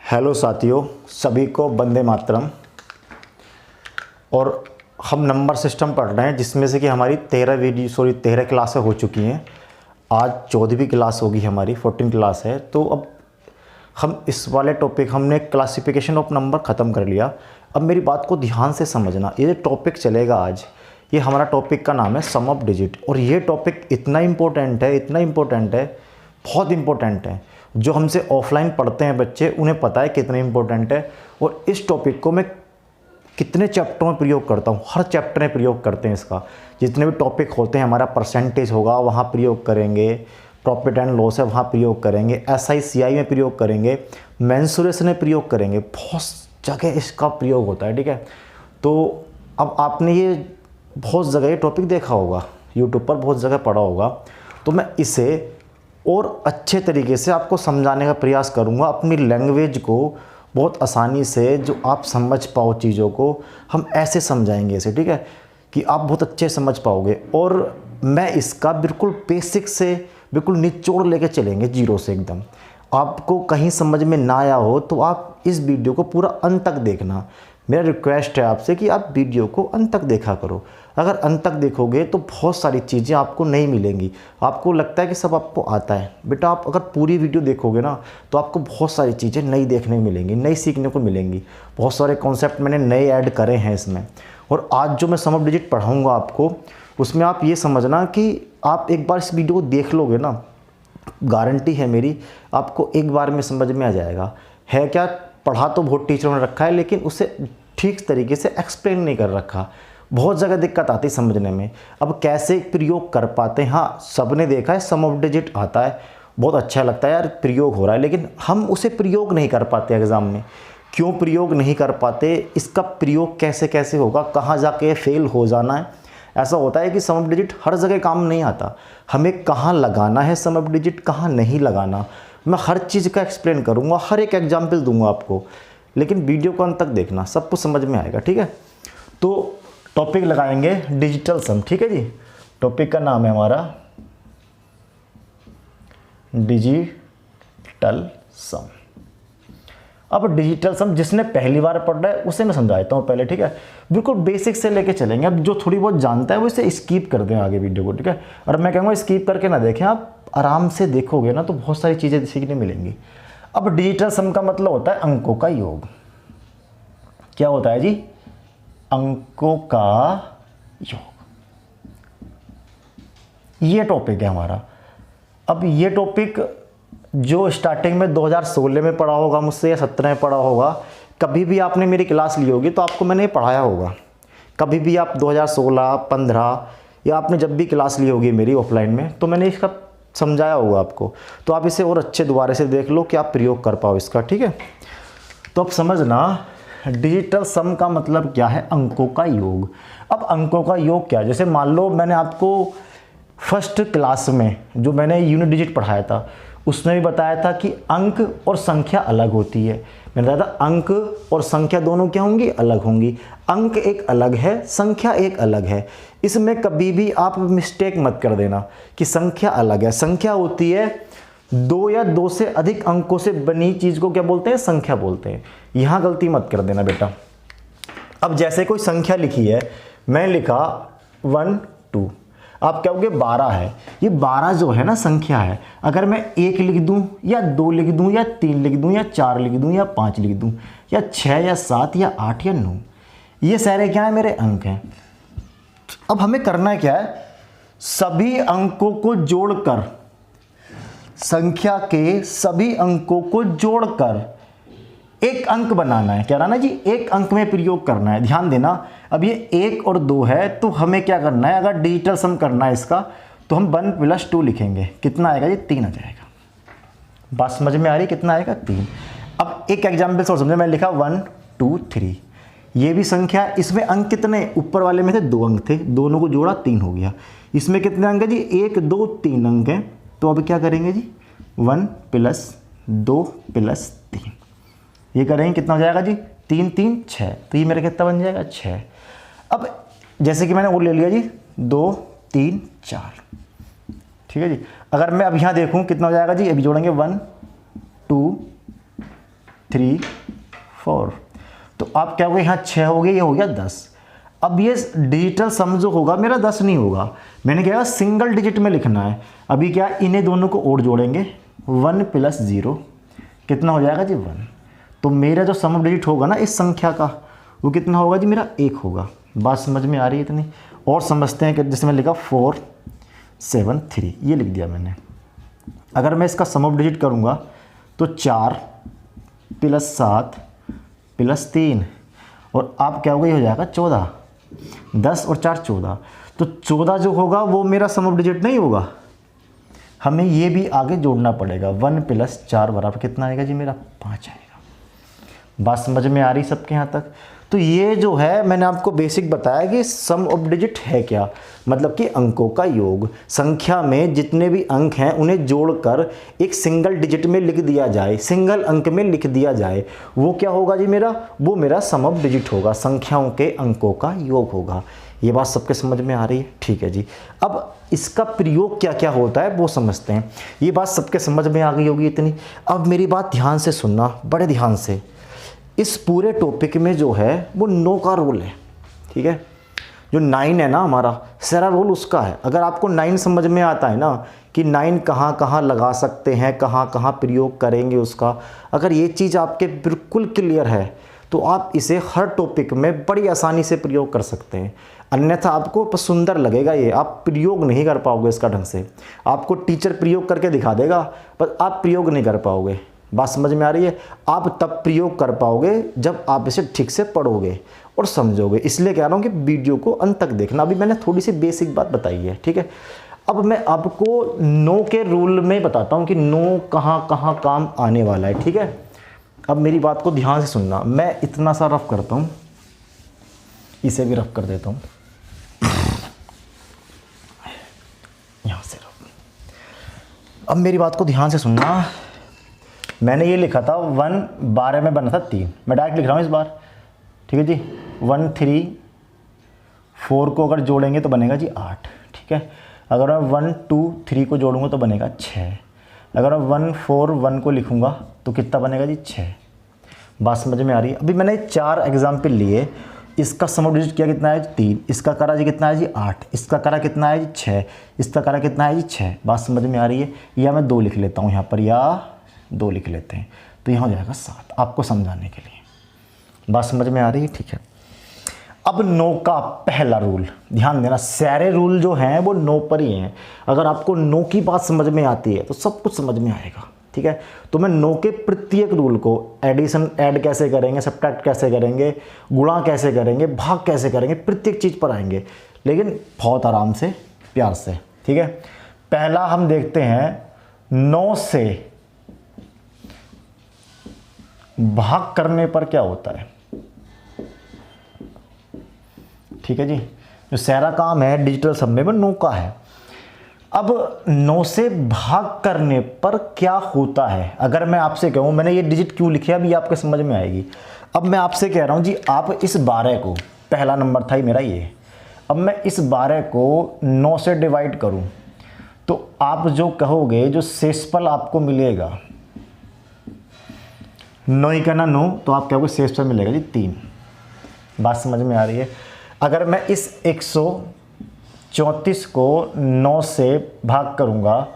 Hello साथियों, सभी को वंदे मातरम। और हम नंबर सिस्टम पढ़ रहे हैं जिसमें से कि हमारी 13 क्लासें हो चुकी हैं। आज 14वीं क्लास होगी, हमारी 14 क्लास है। तो अब हम इस वाले टॉपिक हमने क्लासिफिकेशन ऑफ नंबर ख़त्म कर लिया। अब मेरी बात को ध्यान से समझना, ये टॉपिक चलेगा आज, ये हमारा टॉपिक का नाम है सम ऑफ डिजिट। और ये टॉपिक इतना इम्पोर्टेंट है, बहुत इम्पोर्टेंट है। जो हमसे ऑफलाइन पढ़ते हैं बच्चे, उन्हें पता है कितना इम्पोर्टेंट है। और इस टॉपिक को मैं कितने चैप्टरों में प्रयोग करता हूँ, हर चैप्टर में प्रयोग करते हैं इसका। जितने भी टॉपिक होते हैं, हमारा परसेंटेज होगा वहाँ प्रयोग करेंगे, प्रॉफिट एंड लॉस है वहाँ प्रयोग करेंगे, SI CI में प्रयोग करेंगे, मेंसुरेशन में प्रयोग करेंगे, बहुत जगह इसका प्रयोग होता है। ठीक है, तो अब आपने ये बहुत जगह ये टॉपिक देखा होगा, यूट्यूब पर बहुत जगह पढ़ा होगा। तो मैं इसे और अच्छे तरीके से आपको समझाने का प्रयास करूंगा, अपनी लैंग्वेज को बहुत आसानी से, जो आप समझ पाओ चीज़ों को, हम ऐसे समझाएंगे इसे। ठीक है, कि आप बहुत अच्छे समझ पाओगे। और मैं इसका बिल्कुल बेसिक से बिल्कुल निचोड़ लेके चलेंगे, जीरो से एकदम। आपको कहीं समझ में ना आया हो तो आप इस वीडियो को पूरा अंत तक देखना। मेरा रिक्वेस्ट है आपसे कि आप वीडियो को अंत तक देखा करो। अगर अंत तक देखोगे तो बहुत सारी चीज़ें आपको नहीं मिलेंगी। आपको लगता है कि सब आपको आता है, बेटा आप अगर पूरी वीडियो देखोगे ना तो आपको बहुत सारी चीज़ें नई देखने को मिलेंगी, नई सीखने को मिलेंगी। बहुत सारे कॉन्सेप्ट मैंने नए ऐड करे हैं इसमें। और आज जो मैं सम ऑफ डिजिट पढ़ाऊँगा आपको, उसमें आप ये समझना कि आप एक बार इस वीडियो को देख लोगे ना, गारंटी है मेरी, आपको एक बार में समझ में आ जाएगा। है क्या, पढ़ा तो बहुत टीचरों ने रखा है, लेकिन उसे ठीक तरीके से एक्सप्लेन नहीं कर रखा। बहुत जगह दिक्कत आती समझने में। अब कैसे प्रयोग कर पाते हैं, हाँ सबने देखा है सम ऑफ डिजिट आता है, बहुत अच्छा लगता है यार प्रयोग हो रहा है, लेकिन हम उसे प्रयोग नहीं कर पाते एग्ज़ाम में। क्यों प्रयोग नहीं कर पाते, इसका प्रयोग कैसे कैसे होगा, कहाँ जाके फेल हो जाना है। ऐसा होता है कि सम ऑफ डिजिट हर जगह काम नहीं आता, हमें कहाँ लगाना है सम ऑफ डिजिट, कहाँ नहीं लगाना, मैं हर चीज़ का एक्सप्लेन करूँगा, हर एक एग्जाम्पल दूंगा आपको। लेकिन वीडियो को अंत तक देखना, सब कुछ समझ में आएगा। ठीक है, तो टॉपिक लगाएंगे डिजिटल सम। ठीक है जी, टॉपिक का नाम है हमारा डिजिटल सम। अब डिजिटल सम जिसने पहली बार पढ़ रहा है उसे मैं समझाता हूँ पहले। ठीक है, बिल्कुल बेसिक से लेके चलेंगे। अब जो थोड़ी बहुत जानता है वो इसे स्किप कर दें आगे वीडियो को। ठीक है, और मैं कहूँगा स्किप करके ना देखें, आप आराम से देखोगे ना तो बहुत सारी चीज़ें सीखने मिलेंगी। अब डिजिटल सम का मतलब होता है अंकों का योग। क्या होता है जी, अंकों का योग। ये टॉपिक है हमारा। अब ये टॉपिक जो स्टार्टिंग में 2016 में पढ़ा होगा मुझसे, या 17 में पढ़ा होगा, कभी भी आपने मेरी क्लास ली होगी तो आपको मैंने पढ़ाया होगा। कभी भी आप 2016, 15 या आपने जब भी क्लास ली होगी मेरी ऑफलाइन में, तो मैंने इसका समझाया होगा आपको। तो आप इसे और अच्छे दोबारा से देख लो कि आप प्रयोग कर पाओ इसका। ठीक है, तो अब समझना डिजिटल सम का मतलब क्या है, अंकों का योग। अब अंकों का योग क्या है, जैसे मान लो मैंने आपको फर्स्ट क्लास में जो मैंने यूनिट डिजिट पढ़ाया था उसमें भी बताया था कि अंक और संख्या अलग होती है। मैंने बताया था अंक और संख्या दोनों क्या होंगी, अलग होंगी। अंक एक अलग है, संख्या एक अलग है। इसमें कभी भी आप मिस्टेक मत कर देना कि संख्या अलग है। संख्या होती है दो या दो से अधिक अंकों से बनी चीज़ को क्या बोलते हैं, संख्या बोलते हैं। यहाँ गलती मत कर देना बेटा। अब जैसे कोई संख्या लिखी है, मैं लिखा 1 2, आप कहोगे 12 है। ये 12 जो है ना संख्या है। अगर मैं 1 लिख दूं या 2 लिख दूं या 3 लिख दूं या 4 लिख दूं या 5 लिख दूं या 6 या 7 या 8 या 9, ये सारे क्या है, मेरे अंक हैं। अब हमें करना क्या है, सभी अंकों को जोड़कर, संख्या के सभी अंकों को जोड़कर एक अंक बनाना है। क्या ना जी, एक अंक में प्रयोग करना है। ध्यान देना, अब ये 1 और 2 है तो हमें क्या करना है, अगर डिजिटल सम करना है इसका तो हम 1 + 2 लिखेंगे। कितना आएगा जी, 3 आ जाएगा। बात समझ में आ रही, कितना आएगा, 3। अब एक एग्जाम्पल और समझे, मैं लिखा 1 2 3, ये भी संख्या, इसमें अंक कितने, ऊपर वाले में थे 2 अंक थे, दोनों को जोड़ा 3 हो गया। इसमें कितने अंक है जी, 1 2 3 अंक हैं। तो अब क्या करेंगे जी, 1 + 2 + 3, ये करेंगे, कितना हो जाएगा जी, 3 3 6। तो ये मेरा कितना बन जाएगा, 6। अब जैसे कि मैंने वो ले लिया जी 2 3 4, ठीक है जी। अगर मैं अब यहाँ देखूँ कितना हो जाएगा जी, अभी जोड़ेंगे 1 2 3 4। तो आप क्या हो गया, यहाँ 6 हो गया, ये हो गया 10। अब ये डिजिटल सम जो होगा मेरा 10 नहीं होगा, मैंने क्या सिंगल डिजिट में लिखना है। अभी क्या इन्हें दोनों को और जोड़ेंगे, 1 + 0 कितना हो जाएगा जी 1। तो मेरा जो सम ऑफ डिजिट होगा ना इस संख्या का वो कितना होगा जी, मेरा 1 होगा। बात समझ में आ रही है इतनी? और समझते हैं कि जैसे मैं लिखा 4 7 3 ये लिख दिया मैंने। अगर मैं इसका सम ऑफ डिजिट करूँगा तो 4 + 7 + 3 और आप क्या होगा, ये हो जाएगा 14। 10 और 4 14। तो 14 जो होगा वो मेरा सम ऑफ डिजिट नहीं होगा, हमें ये भी आगे जोड़ना पड़ेगा। 1 + 4 बराबर कितना आएगा जी, मेरा 5 आएगा। बात समझ में आ रही सबके यहाँ तक? तो ये जो है मैंने आपको बेसिक बताया कि सम ऑफ डिजिट है क्या, मतलब कि अंकों का योग। संख्या में जितने भी अंक हैं उन्हें जोड़कर एक सिंगल डिजिट में लिख दिया जाए, सिंगल अंक में लिख दिया जाए, वो क्या होगा जी मेरा, वो मेरा सम ऑफ डिजिट होगा, संख्याओं के अंकों का योग होगा। ये बात सबके समझ में आ रही है? ठीक है जी। अब इसका प्रयोग क्या क्या होता है वो समझते हैं। ये बात सबके समझ में आ गई होगी इतनी। अब मेरी बात ध्यान से सुनना, बड़े ध्यान से। इस पूरे टॉपिक में जो है वो 9 का रूल है, ठीक है। जो 9 है ना हमारा सारा रूल उसका है। अगर आपको 9 समझ में आता है ना कि 9 कहाँ कहाँ लगा सकते हैं, कहाँ कहाँ प्रयोग करेंगे उसका, अगर ये चीज़ आपके बिल्कुल क्लियर है तो आप इसे हर टॉपिक में बड़ी आसानी से प्रयोग कर सकते हैं। अन्यथा आपको सुंदर लगेगा ये, आप प्रयोग नहीं कर पाओगे इसका ढंग से। आपको टीचर प्रयोग करके दिखा देगा पर आप प्रयोग नहीं कर पाओगे। बात समझ में आ रही है? आप तब प्रयोग कर पाओगे जब आप इसे ठीक से पढ़ोगे और समझोगे। इसलिए कह रहा हूँ कि वीडियो को अंत तक देखना। अभी मैंने थोड़ी सी बेसिक बात बताई है, ठीक है। अब मैं आपको 9 के रूल में बताता हूँ कि 9 कहाँ कहाँ काम आने वाला है, ठीक है। अब मेरी बात को ध्यान से सुनना। मैं इतना सा रफ करता हूँ, इसे भी रफ कर देता हूँ, यहाँ से रफ। अब मेरी बात को ध्यान से सुनना। मैंने ये लिखा था 1 12 में बना था 3, मैं डायरेक्ट लिख रहा हूँ इस बार, ठीक है जी। 1 3 4 को अगर जोड़ेंगे तो बनेगा जी 8, ठीक है। अगर मैं 1 2 3 को जोड़ूंगा तो बनेगा 6। अगर मैं 1 4 1 को लिखूंगा तो कितना बनेगा जी 6। बात समझ में आ रही है? अभी मैंने 4 एग्जाम्पल लिए। इसका सम ऑफ डिजिट किया कितना है 3, इसका करा जी कितना है जी 8, इसका करा कितना है जी 6, इसका करा कितना है जी 6। बात समझ में आ रही है? या मैं 2 लिख लेता हूँ यहाँ पर, या 2 लिख लेते हैं तो यहाँ हो जाएगा 7, आपको समझाने के लिए। बात समझ में आ रही है? ठीक है। अब 9 का पहला रूल ध्यान देना। सारे रूल जो हैं वो 9 पर ही हैं। अगर आपको 9 की बात समझ में आती है तो सब कुछ समझ में आएगा, ठीक है। तो मैं 9 के प्रत्येक रूल को, एडिशन ऐड कैसे करेंगे, सब्ट्रैक्ट कैसे करेंगे, गुणा कैसे करेंगे, भाग कैसे करेंगे, प्रत्येक चीज़ पर आएंगे, लेकिन बहुत आराम से, प्यार से, ठीक है। पहला हम देखते हैं 9 से भाग करने पर क्या होता है, ठीक है जी। जो सारा काम है डिजिटल सम में वो 9 का है। अब 9 से भाग करने पर क्या होता है, अगर मैं आपसे कहूँ, मैंने ये डिजिट क्यों लिखे अभी आपके समझ में आएगी। अब मैं आपसे कह रहा हूँ जी, आप इस 12 को, पहला नंबर था मेरा ये, अब मैं इस 12 को 9 से डिवाइड करूँ तो आप जो कहोगे, जो शेषफल आपको मिलेगा, 9 ही करना 9, तो आप कहोगे शेषफल मिलेगा जी 3। बात समझ में आ रही है? अगर मैं इस 134 को 9 से भाग करूंगा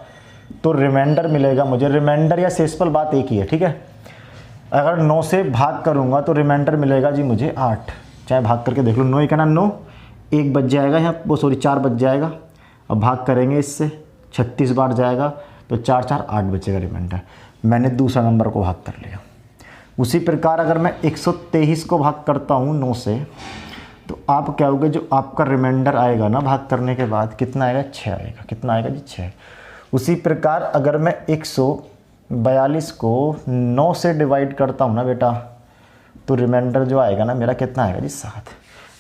तो रिमाइंडर मिलेगा मुझे, रिमाइंडर या शेषफल बात एक ही है, ठीक है। अगर 9 से भाग करूंगा तो रिमाइंडर मिलेगा जी मुझे 8, चाहे भाग करके देख लो। 9 ही करना 9, 1 बच जाएगा यहाँ, वो सॉरी 4 बच जाएगा। अब भाग करेंगे इससे, 36 बार जाएगा तो 4 4 8 बचेगा रिमाइंडर। मैंने दूसरा नंबर को भाग कर लिया। उसी प्रकार अगर मैं 123 को भाग करता हूँ 9 से, तो आप क्या होगा, जो आपका रिमाइंडर आएगा ना भाग करने के बाद कितना आएगा, 6 आएगा। कितना आएगा जी 6। उसी प्रकार अगर मैं 142 को 9 से डिवाइड करता हूँ ना बेटा, तो रिमाइंडर जो आएगा ना मेरा कितना आएगा जी 7।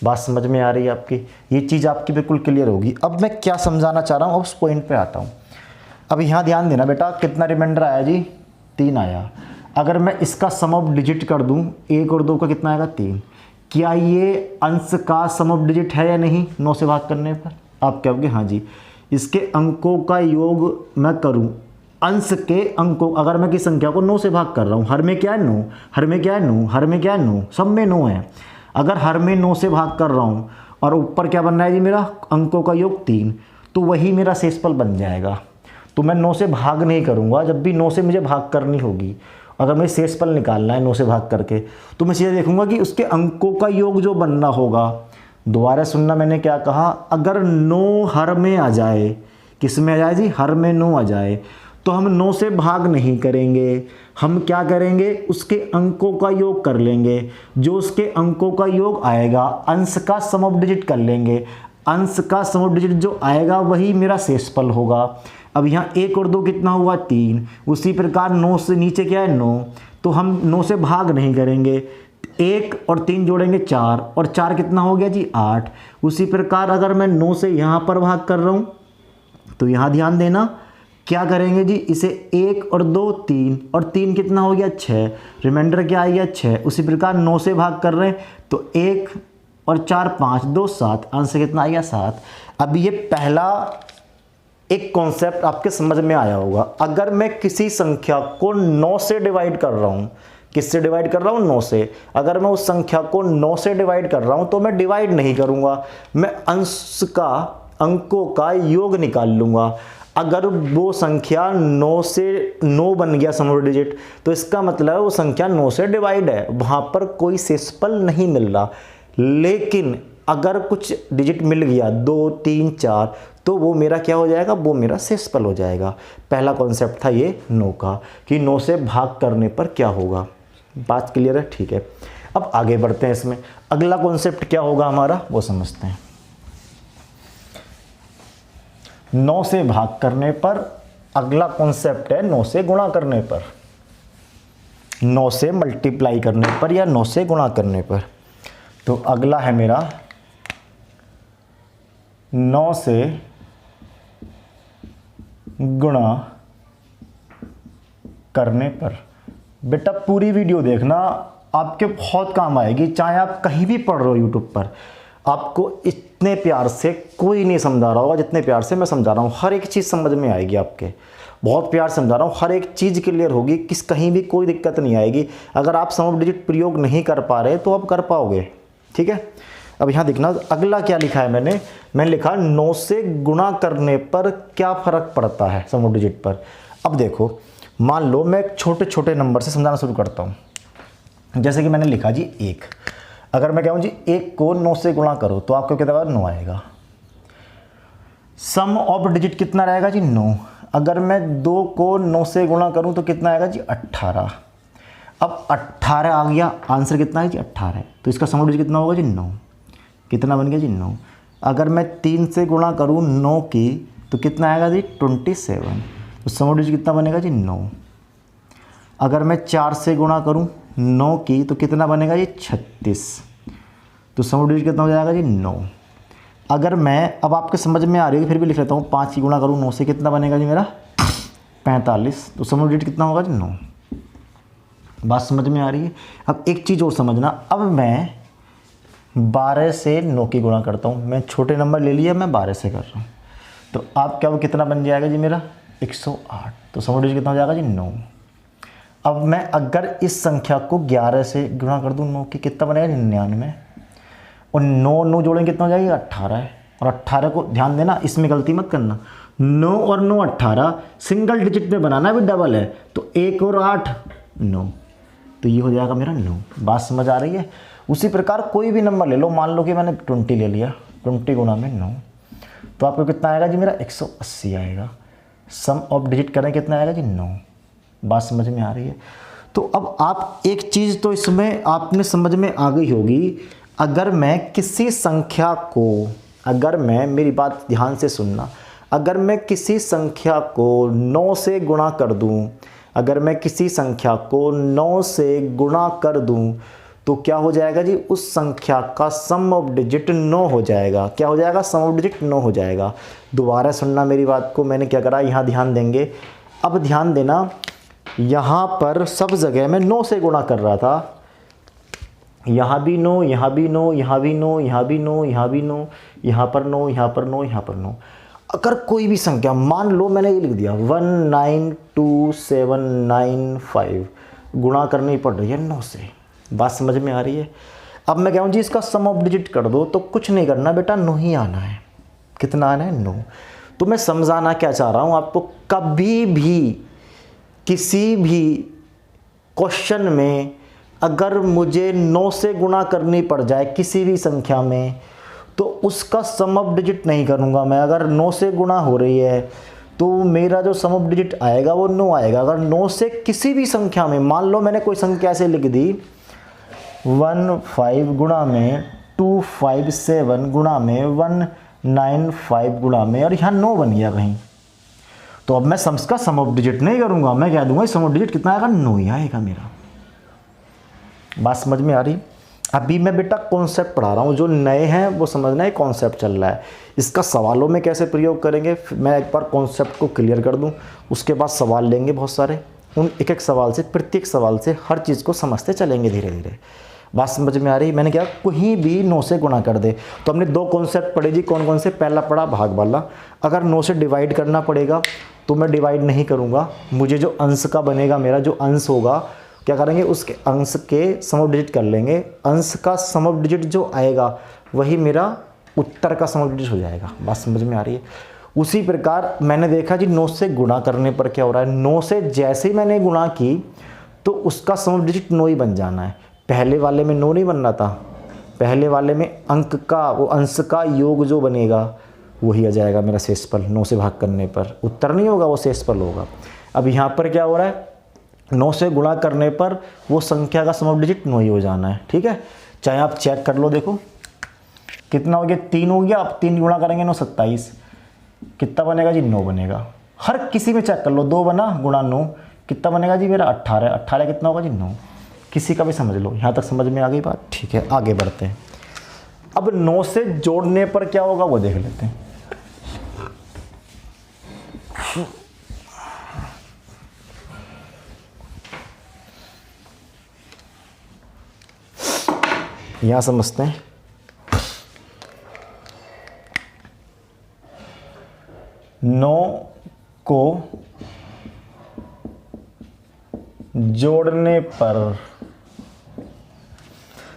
बात समझ में आ रही है आपकी? ये चीज़ आपकी बिल्कुल क्लियर होगी। अब मैं क्या समझाना चाह रहा हूँ, उस पॉइंट पे आता हूँ। अब यहाँ ध्यान देना बेटा, कितना रिमाइंडर आया जी 3 आया। अगर मैं इसका सम ऑफ डिजिट कर दूँ, 1 और 2 का कितना आएगा 3, क्या ये अंश का सम ऑफ डिजिट है या नहीं 9 से भाग करने पर? आप कहोगे हाँ जी। इसके अंकों का योग मैं करूं, अंश के अंकों, अगर मैं किसी संख्या को 9 से भाग कर रहा हूँ, हर में क्या है 9, हर में क्या है 9, हर में क्या है 9, सब में 9 है। अगर हर में 9 से भाग कर रहा हूँ और ऊपर क्या बन रहा है जी मेरा अंकों का योग 3, तो वही मेरा शेषफल बन जाएगा। तो मैं 9 से भाग नहीं करूँगा, जब भी 9 से मुझे भाग करनी होगी, अगर मुझे शेषफल निकालना है 9 से भाग करके, तो मैं सीधे देखूंगा कि उसके अंकों का योग जो बनना होगा। दोबारा सुनना, मैंने क्या कहा, अगर 9 हर में आ जाए, किस में आ जाए जी, हर में 9 आ जाए, तो हम 9 से भाग नहीं करेंगे, हम क्या करेंगे, उसके अंकों का योग कर लेंगे। जो उसके अंकों का योग आएगा, अंश का सम ऑफ डिजिट कर लेंगे, अंश का सम ऑफ डिजिट जो आएगा वही मेरा शेषफल होगा। अब यहाँ 1 और 2 कितना हुआ 3, उसी प्रकार 9 से नीचे क्या है 9, तो हम 9 से भाग नहीं करेंगे, 1 और 3 जोड़ेंगे 4, और 4 कितना हो गया जी 8। उसी प्रकार अगर मैं 9 से यहाँ पर भाग कर रहा हूँ, तो यहाँ ध्यान देना क्या करेंगे जी, इसे 1 और 2 3, और 3 कितना हो गया 6, रिमाइंडर क्या आ गया 6। उसी प्रकार 9 से भाग कर रहे हैं, तो 1 और 4 5, 2 7, आंसर कितना आ गया 7। अब ये पहला एक कॉन्सेप्ट आपके समझ में आया होगा। अगर मैं किसी संख्या को 9 से डिवाइड कर रहा हूँ, किससे डिवाइड कर रहा हूँ 9 से, अगर मैं उस संख्या को 9 से डिवाइड कर रहा हूँ तो मैं डिवाइड नहीं करूँगा, मैं अंश का अंकों का योग निकाल लूँगा। अगर वो संख्या 9 से 9 बन गया सम ऑफ डिजिट, तो इसका मतलब है वो संख्या 9 से डिवाइड है, वहाँ पर कोई शेषफल नहीं मिल रहा। लेकिन अगर कुछ डिजिट मिल गया 2 3 4, तो वो मेरा क्या हो जाएगा, वो मेरा शेषफल हो जाएगा। पहला कॉन्सेप्ट था ये 9 का, कि 9 से भाग करने पर क्या होगा। बात क्लियर है, ठीक है। अब आगे बढ़ते हैं, इसमें अगला कॉन्सेप्ट क्या होगा हमारा वो समझते हैं। 9 से भाग करने पर अगला कॉन्सेप्ट है 9 से गुणा करने पर, 9 से मल्टीप्लाई करने पर या 9 से गुणा करने पर। तो अगला है मेरा 9 से गुणा करने पर। बेटा पूरी वीडियो देखना, आपके बहुत काम आएगी, चाहे आप कहीं भी पढ़ रहे हो यूट्यूब पर। आपको इतने प्यार से कोई नहीं समझा रहा होगा जितने प्यार से मैं समझा रहा हूँ। हर एक चीज़ समझ में आएगी आपके, बहुत प्यार से समझा रहा हूँ, हर एक चीज़ क्लियर होगी, कहीं भी कोई दिक्कत नहीं आएगी। अगर आप सम ऑफ डिजिट प्रयोग नहीं कर पा रहे तो आप कर पाओगे, ठीक है। अब यहाँ देखना अगला क्या लिखा है, मैंने लिखा 9 से गुणा करने पर क्या फ़र्क पड़ता है सम ऑफ डिजिट पर। अब देखो, मान लो मैं एक छोटे छोटे नंबर से समझाना शुरू करता हूँ। जैसे कि मैंने लिखा जी 1, अगर मैं कहूँ जी 1 को 9 से गुणा करो तो आपको कितना 9 आएगा। सम ऑफ डिजिट कितना रहेगा जी 9। अगर मैं 2 को 9 से गुणा करूँ तो कितना आएगा जी 18। अब 18 आ गया, आंसर कितना है जी 18, तो इसका सम ऑफ डिजिट कितना होगा जी 9। कितना बन गया जी 9। अगर मैं 3 से गुणा करूँ 9 की तो कितना आएगा जी 27, तो सम ऑफ डिजिट कितना बनेगा जी 9। अगर मैं 4 से गुणा करूँ 9 की तो कितना बनेगा जी 36, तो सम ऑफ डिजिट कितना हो जाएगा जी 9। अगर मैं, अब आपके समझ में आ रही है फिर भी लिख लेता हूँ, 5 की गुणा करूँ 9 से कितना बनेगा जी मेरा 45, तो सम ऑफ डिजिट कितना होगा जी 9। बात समझ में आ रही है। अब एक चीज़ और समझना, अब मैं 12 से 9 की गुणा करता हूँ, मैं छोटे नंबर ले लिया, मैं 12 से कर रहा हूँ, तो आप क्या वो कितना बन जाएगा जी मेरा 108, तो सम ऑफ डिजिट कितना हो जाएगा जी 9। अब मैं अगर इस संख्या को 11 से गुणा कर दूँ 9 की, कितना बनेगा 99, और 9 9 जोड़ेंगे कितना हो जाएगा 18 है। और 18 को ध्यान देना, इसमें गलती मत करना, 9 और 9 18 सिंगल डिजिट में बनाना है, भी डबल है, तो 1 और 8 9, तो ये हो जाएगा मेरा 9। बात समझ आ रही है। उसी प्रकार कोई भी नंबर ले लो, मान लो कि मैंने 20 ले लिया, 20 गुणा में 9, तो आपको कितना आएगा जी मेरा 180 आएगा। सम ऑफ डिजिट करें कितना आएगा जी 9। बात समझ में आ रही है। तो अब आप एक चीज़ तो इसमें आपने समझ में आ गई होगी, अगर मैं किसी संख्या को, अगर मैं, मेरी बात ध्यान से सुनना, अगर मैं किसी संख्या को 9 से गुणा कर दूं, अगर मैं किसी संख्या को 9 से गुणा कर दूं तो क्या हो जाएगा जी, उस संख्या का सम ऑफ डिजिट 9 हो जाएगा। क्या हो जाएगा, सम ऑफ डिजिट 9 हो जाएगा। दोबारा सुनना मेरी बात को, मैंने क्या करा, यहाँ ध्यान देंगे। अब ध्यान देना, यहाँ पर सब जगह मैं 9 से गुणा कर रहा था, यहाँ भी 9, यहाँ भी 9, यहाँ भी 9, यहाँ भी 9, यहाँ भी 9, यहाँ पर 9, यहाँ पर 9, यहाँ पर 9। अगर कोई भी संख्या, मान लो मैंने ये लिख दिया 192795, गुणा करनी पड़ रही है 9 से। बात समझ में आ रही है? अब मैं कहूँ जी इसका सम ऑफ डिजिट कर दो, तो कुछ नहीं करना बेटा, 9 ही आना है। कितना आना है? 9। तो मैं समझाना क्या चाह रहा हूँ आपको, कभी भी किसी भी क्वेश्चन में अगर मुझे 9 से गुणा करनी पड़ जाए किसी भी संख्या में, तो उसका सम ऑफ डिजिट नहीं करूँगा मैं। अगर 9 से गुणा हो रही है तो मेरा जो सम ऑफ डिजिट आएगा वो 9 आएगा। अगर 9 से किसी भी संख्या में, मान लो मैंने कोई संख्या ऐसे लिख दी 15 गुणा में 257 गुणा में 195 गुणा में, और यहाँ 9 बन गया कहीं, तो अब मैं सम्स का सम ऑफ डिजिट नहीं करूँगा, मैं कह दूंगा सम ऑफ डिजिट कितना आएगा? 9 ही आएगा मेरा। बात समझ में आ रही? अभी मैं बेटा कॉन्सेप्ट पढ़ा रहा हूँ, जो नए हैं वो समझना है कॉन्सेप्ट चल रहा है। इसका सवालों में कैसे प्रयोग करेंगे, मैं एक बार कॉन्सेप्ट को क्लियर कर दूँ, उसके बाद सवाल लेंगे बहुत सारे। उन एक एक सवाल से, प्रत्येक सवाल से हर चीज़ को समझते चलेंगे धीरे धीरे। बात समझ में आ रही? मैंने क्या, कहीं भी 9 से गुणा कर दे। तो हमने 2 कॉन्सेप्ट पढ़े जी, कौन कौन से? पहला पढ़ा भाग वाला, अगर 9 से डिवाइड करना पड़ेगा तो मैं डिवाइड नहीं करूँगा, मुझे जो अंश का बनेगा, मेरा जो अंश होगा, क्या करेंगे, उसके अंश के सम ऑफ डिजिट कर लेंगे। अंश का सम ऑफ डिजिट जो आएगा वही मेरा उत्तर का सम ऑफ डिजिट हो जाएगा। बात समझ में आ रही है? उसी प्रकार मैंने देखा जी 9 से गुणा करने पर क्या हो रहा है, 9 से जैसे ही मैंने गुणा की तो उसका सम ऑफ डिजिट 9 ही बन जाना है। पहले वाले में 9 नहीं बनना था, पहले वाले में अंक का, वो अंश का योग जो बनेगा वही आ जाएगा मेरा शेषफल। 9 से भाग करने पर उत्तर नहीं होगा, वो शेषफल होगा। अब यहाँ पर क्या हो रहा है, 9 से गुणा करने पर वो संख्या का सम ऑफ डिजिट 9 ही हो जाना है। ठीक है, चाहे आप चेक कर लो, देखो कितना हो गया, 3 हो गया। अब 3 गुणा करेंगे 9 27, कितना बनेगा जी? 9 बनेगा। हर किसी में चेक कर लो, 2 बना गुणा 9 कितना बनेगा जी मेरा? 18। 18 कितना होगा जी? 9। किसी का भी समझ लो। यहाँ तक समझ में आ गई बात? ठीक है, आगे बढ़ते हैं। अब 9 से जोड़ने पर क्या होगा वो देख लेते हैं। यहाँ समझते हैं। 9 को जोड़ने पर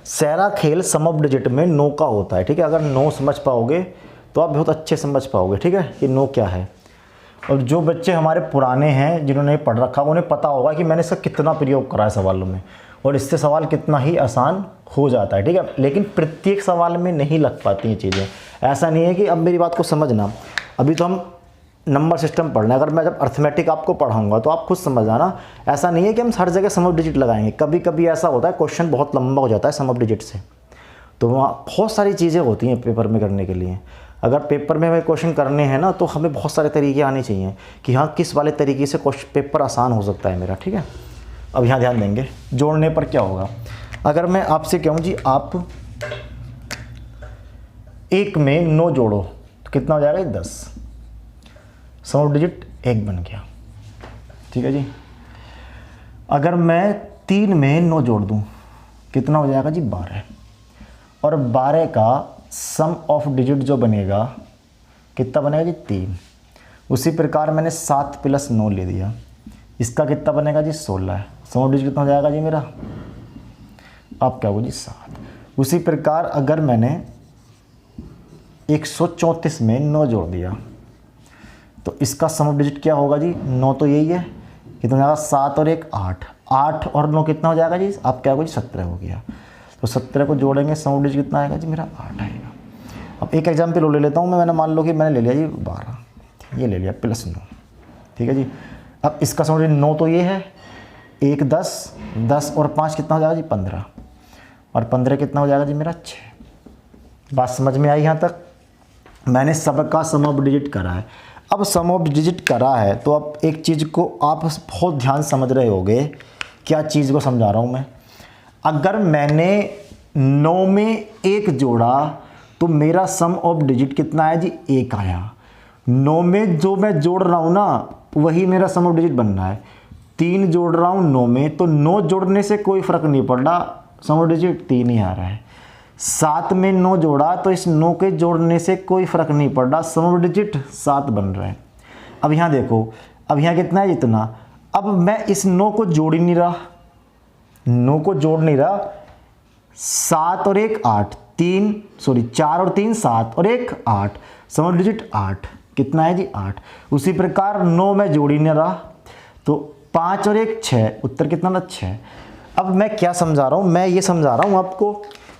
सारा खेल सम ऑफ डिजिट में 9 का होता है। ठीक है, अगर 9 समझ पाओगे तो आप बहुत अच्छे समझ पाओगे। ठीक है, कि 9 क्या है। और जो बच्चे हमारे पुराने हैं, जिन्होंने पढ़ रखा, उन्हें पता होगा कि मैंने इसका कितना प्रयोग करा है सवालों में, और इससे सवाल कितना ही आसान हो जाता है। ठीक है, लेकिन प्रत्येक सवाल में नहीं लग पाती ये चीज़ें। ऐसा नहीं है कि, अब मेरी बात को समझना, अभी तो हम नंबर सिस्टम पढ़ना है, अगर मैं जब अर्थमेटिक आपको पढ़ाऊंगा तो आप खुद समझ आना। ऐसा नहीं है कि हम हर जगह सम ऑफ डिजिट लगाएंगे। कभी कभी ऐसा होता है क्वेश्चन बहुत लंबा हो जाता है सम ऑफ डिजिट से, तो वहाँ बहुत सारी चीज़ें होती हैं पेपर में करने के लिए। अगर पेपर में हमें क्वेश्चन करने हैं ना, तो हमें बहुत सारे तरीके आने चाहिए कि हाँ किस वाले तरीके से क्वेश्चन पेपर आसान हो सकता है मेरा। ठीक है, अब यहाँ ध्यान देंगे। जोड़ने पर क्या होगा, अगर मैं आपसे कहूँ जी आप 1 में 9 जोड़ो तो कितना हो जाएगा? 10। सम ऑफ डिजिट 1 बन गया। ठीक है जी। अगर मैं 3 में 9 जोड़ दूँ कितना हो जाएगा जी? 12। और 12 का सम ऑफ डिजिट जो बनेगा कितना बनेगा जी? 3। उसी प्रकार मैंने 7 + 9 ले दिया, इसका कितना बनेगा जी? 16। सम ऑफ डिजिट कितना हो जाएगा जी मेरा? आप क्या हो जी? 7। उसी प्रकार अगर मैंने 134 में 9 जोड़ दिया तो इसका सम ऑफ डिजिट क्या होगा जी? 9 तो यही है, कितना हो जाएगा? 7 और 1 8। 8 और 9 कितना हो जाएगा जी? आप क्या होगा जी? 17 हो गया। तो 17 को जोड़ेंगे, सम ऑफ डिजिट कितना आएगा जी मेरा? 8 आएगा। अब एक एग्जाम्पल ले लेता हूँ मैं, मैंने मान लो कि मैंने ले लिया जी 12, ये ले लिया +9। ठीक है जी। अब इसका सम ऑफ डिजिट 9 तो ये है, 1 10, 10 और 5 कितना हो जाएगा जी? 15। और 15 कितना हो जाएगा जी मेरा? 6। बात समझ में आई? यहाँ तक मैंने सबका सम ऑफ डिजिट करा है। अब सम ऑफ डिजिट करा है तो अब एक चीज़ को आप बहुत ध्यान समझ रहे होगे, क्या चीज़ को समझा रहा हूँ मैं। अगर मैंने 9 में 1 जोड़ा तो मेरा सम ऑफ डिजिट कितना है जी? 1 आया। 9 में जो मैं जोड़ रहा हूँ ना, वही मेरा सम ऑफ डिजिट बनना है। 3 जोड़ रहा हूँ 9 में, तो 9 जोड़ने से कोई फ़र्क नहीं पड़ रहा, सम ऑफ डिजिट 3 ही आ रहा है। 7 में 9 जोड़ा तो इस 9 के जोड़ने से कोई फ़र्क नहीं पड़ रहा, सम ऑफ डिजिट 7 बन रहा है। अब यहाँ देखो, अब यहाँ कितना है, इतना। अब मैं इस 9 को जोड़ ही नहीं रहा, 9 को जोड़ नहीं रहा, 7 और 1 8, 4 और 3 7 और 1 8, सम ऑफ डिजिट 8, कितना है जी 8। उसी प्रकार 9 में जोड़ ही नहीं रहा, तो 5 और 1 6, उत्तर कितना ना 6। अब मैं क्या समझा रहा हूँ, मैं ये समझा रहा हूँ आपको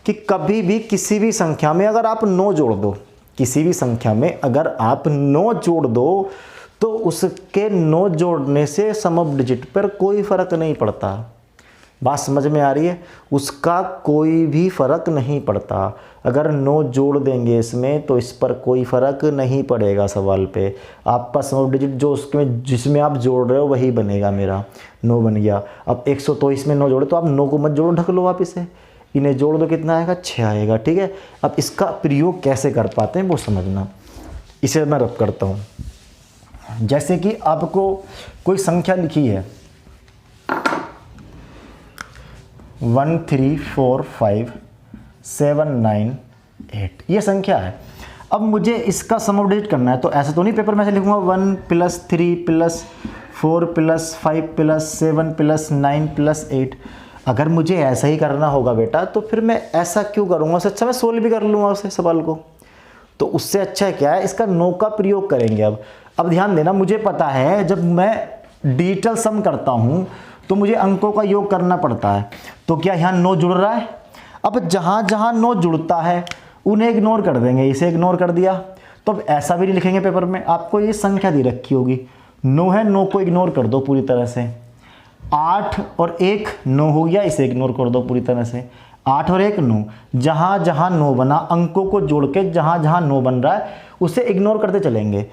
कि कभी भी किसी भी संख्या में अगर आप 9 जोड़ दो, किसी भी संख्या में अगर आप 9 जोड़ दो तो उसके 9 जोड़ने से सम ऑफ डिजिट पर कोई फ़र्क नहीं पड़ता। बात समझ में आ रही है? उसका कोई भी फ़र्क नहीं पड़ता। अगर 9 जोड़ देंगे इसमें तो इस पर कोई फ़र्क नहीं पड़ेगा सवाल पे। आपका सम ऑफ डिजिट जो उसमें जिसमें आप जोड़ रहे हो वही बनेगा, मेरा 9 बन गया। अब 100 तो इसमें 9 जोड़े तो आप 9 को मत जोड़ो, ढक लो आप इसे, इन्हें जोड़ दो, कितना आएगा 6 आएगा। ठीक है, अब इसका प्रयोग कैसे कर पाते हैं वो समझना। इसे मैं रब करता हूँ। जैसे कि आपको कोई संख्या लिखी है 1 3 4 5 7 9 8, ये संख्या है। अब मुझे इसका सम ऑफ डिजिट करना है, तो ऐसा तो नहीं पेपर में ऐसे लिखूंगा 1 + 3 + 4 + 5 + 7 + 9 + 8। अगर मुझे ऐसा ही करना होगा बेटा तो फिर मैं ऐसा क्यों करूँगा, उससे अच्छा मैं सोल्व भी कर लूँगा उसे सवाल को। तो उससे अच्छा क्या है, इसका 9 का प्रयोग करेंगे। अब ध्यान देना, मुझे पता है जब मैं डिजिटल सम करता हूँ तो मुझे अंकों का योग करना पड़ता है। तो क्या यहाँ 9 जुड़ रहा है, अब जहाँ जहाँ 9 जुड़ता है उन्हें इग्नोर कर देंगे, इसे इग्नोर कर दिया। तो अब ऐसा भी नहीं लिखेंगे पेपर में, आपको ये संख्या दी रखी होगी 9 है, 9 को इग्नोर कर दो पूरी तरह से। 8 और 1 9 हो गया, इसे इग्नोर कर दो पूरी तरह से। 8 और 1 9, जहाँ जहाँ 9 बना अंकों को जोड़ के जहाँ जहाँ 9 बन रहा है उसे इग्नोर करते चलेंगे।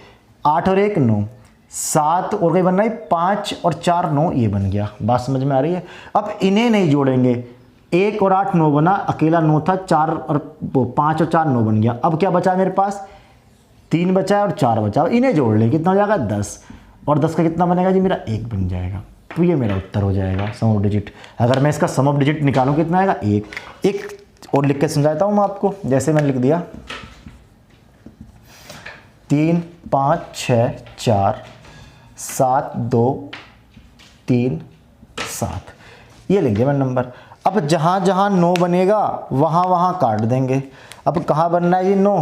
8 और 1 9, 7 और कहीं बन रहा है 5 और 4 9, ये बन गया। बात समझ में आ रही है? अब इन्हें नहीं जोड़ेंगे, 1 और 8 9 बना, अकेला 9 था, 4 और 5 और 4 9 बन गया। अब क्या बचा मेरे पास, 3 बचा है और 4 बचा, इन्हें जोड़ लें, कितना हो जाएगा 10, और 10 का कितना बनेगा जी मेरा 1 बन जाएगा। तो ये मेरा उत्तर हो जाएगा सम ऑफ डिजिट। अगर मैं इसका सम ऑफ डिजिट निकालूं कितना आएगा 1। एक और लिख के समझाता हूँ मैं आपको, जैसे मैंने लिख दिया 3 5 6 4 7 2 3 7, ये लिख दिया मैंने नंबर। अब जहाँ जहाँ 9 बनेगा वहाँ वहाँ काट देंगे। अब कहाँ बनना है ये 9,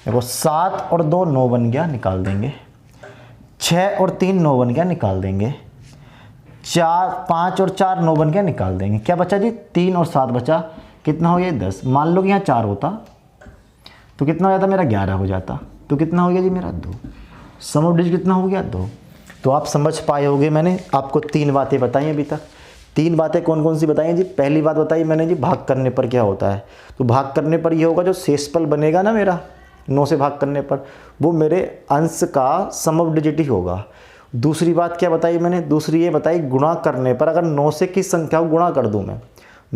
देखो 7 और 2 9 बन गया, निकाल देंगे। 6 और 3 9 बन गया, निकाल देंगे। 5 और 4 9 बन गया, निकाल देंगे। क्या बचा जी 3 और 7 बचा, कितना हो गया 10। मान लो कि यहाँ 4 होता तो कितना हो जाता मेरा 11 हो जाता, तो कितना हो गया जी मेरा 2। सम ऑफ डिजिट कितना हो गया 2। तो आप समझ पाए होगे, मैंने आपको 3 बातें बताई अभी तक। 3 बातें कौन कौन सी बताई जी? पहली बात बताई मैंने जी भाग करने पर क्या होता है, तो भाग करने पर ये होगा जो शेषफल बनेगा ना मेरा 9 से भाग करने पर, वो मेरे अंश का सम ऑफ डिजिट ही होगा। दूसरी बात क्या बताई मैंने, दूसरी ये बताई गुणा करने पर, अगर 9 से किस संख्या को गुणा कर दूं मैं,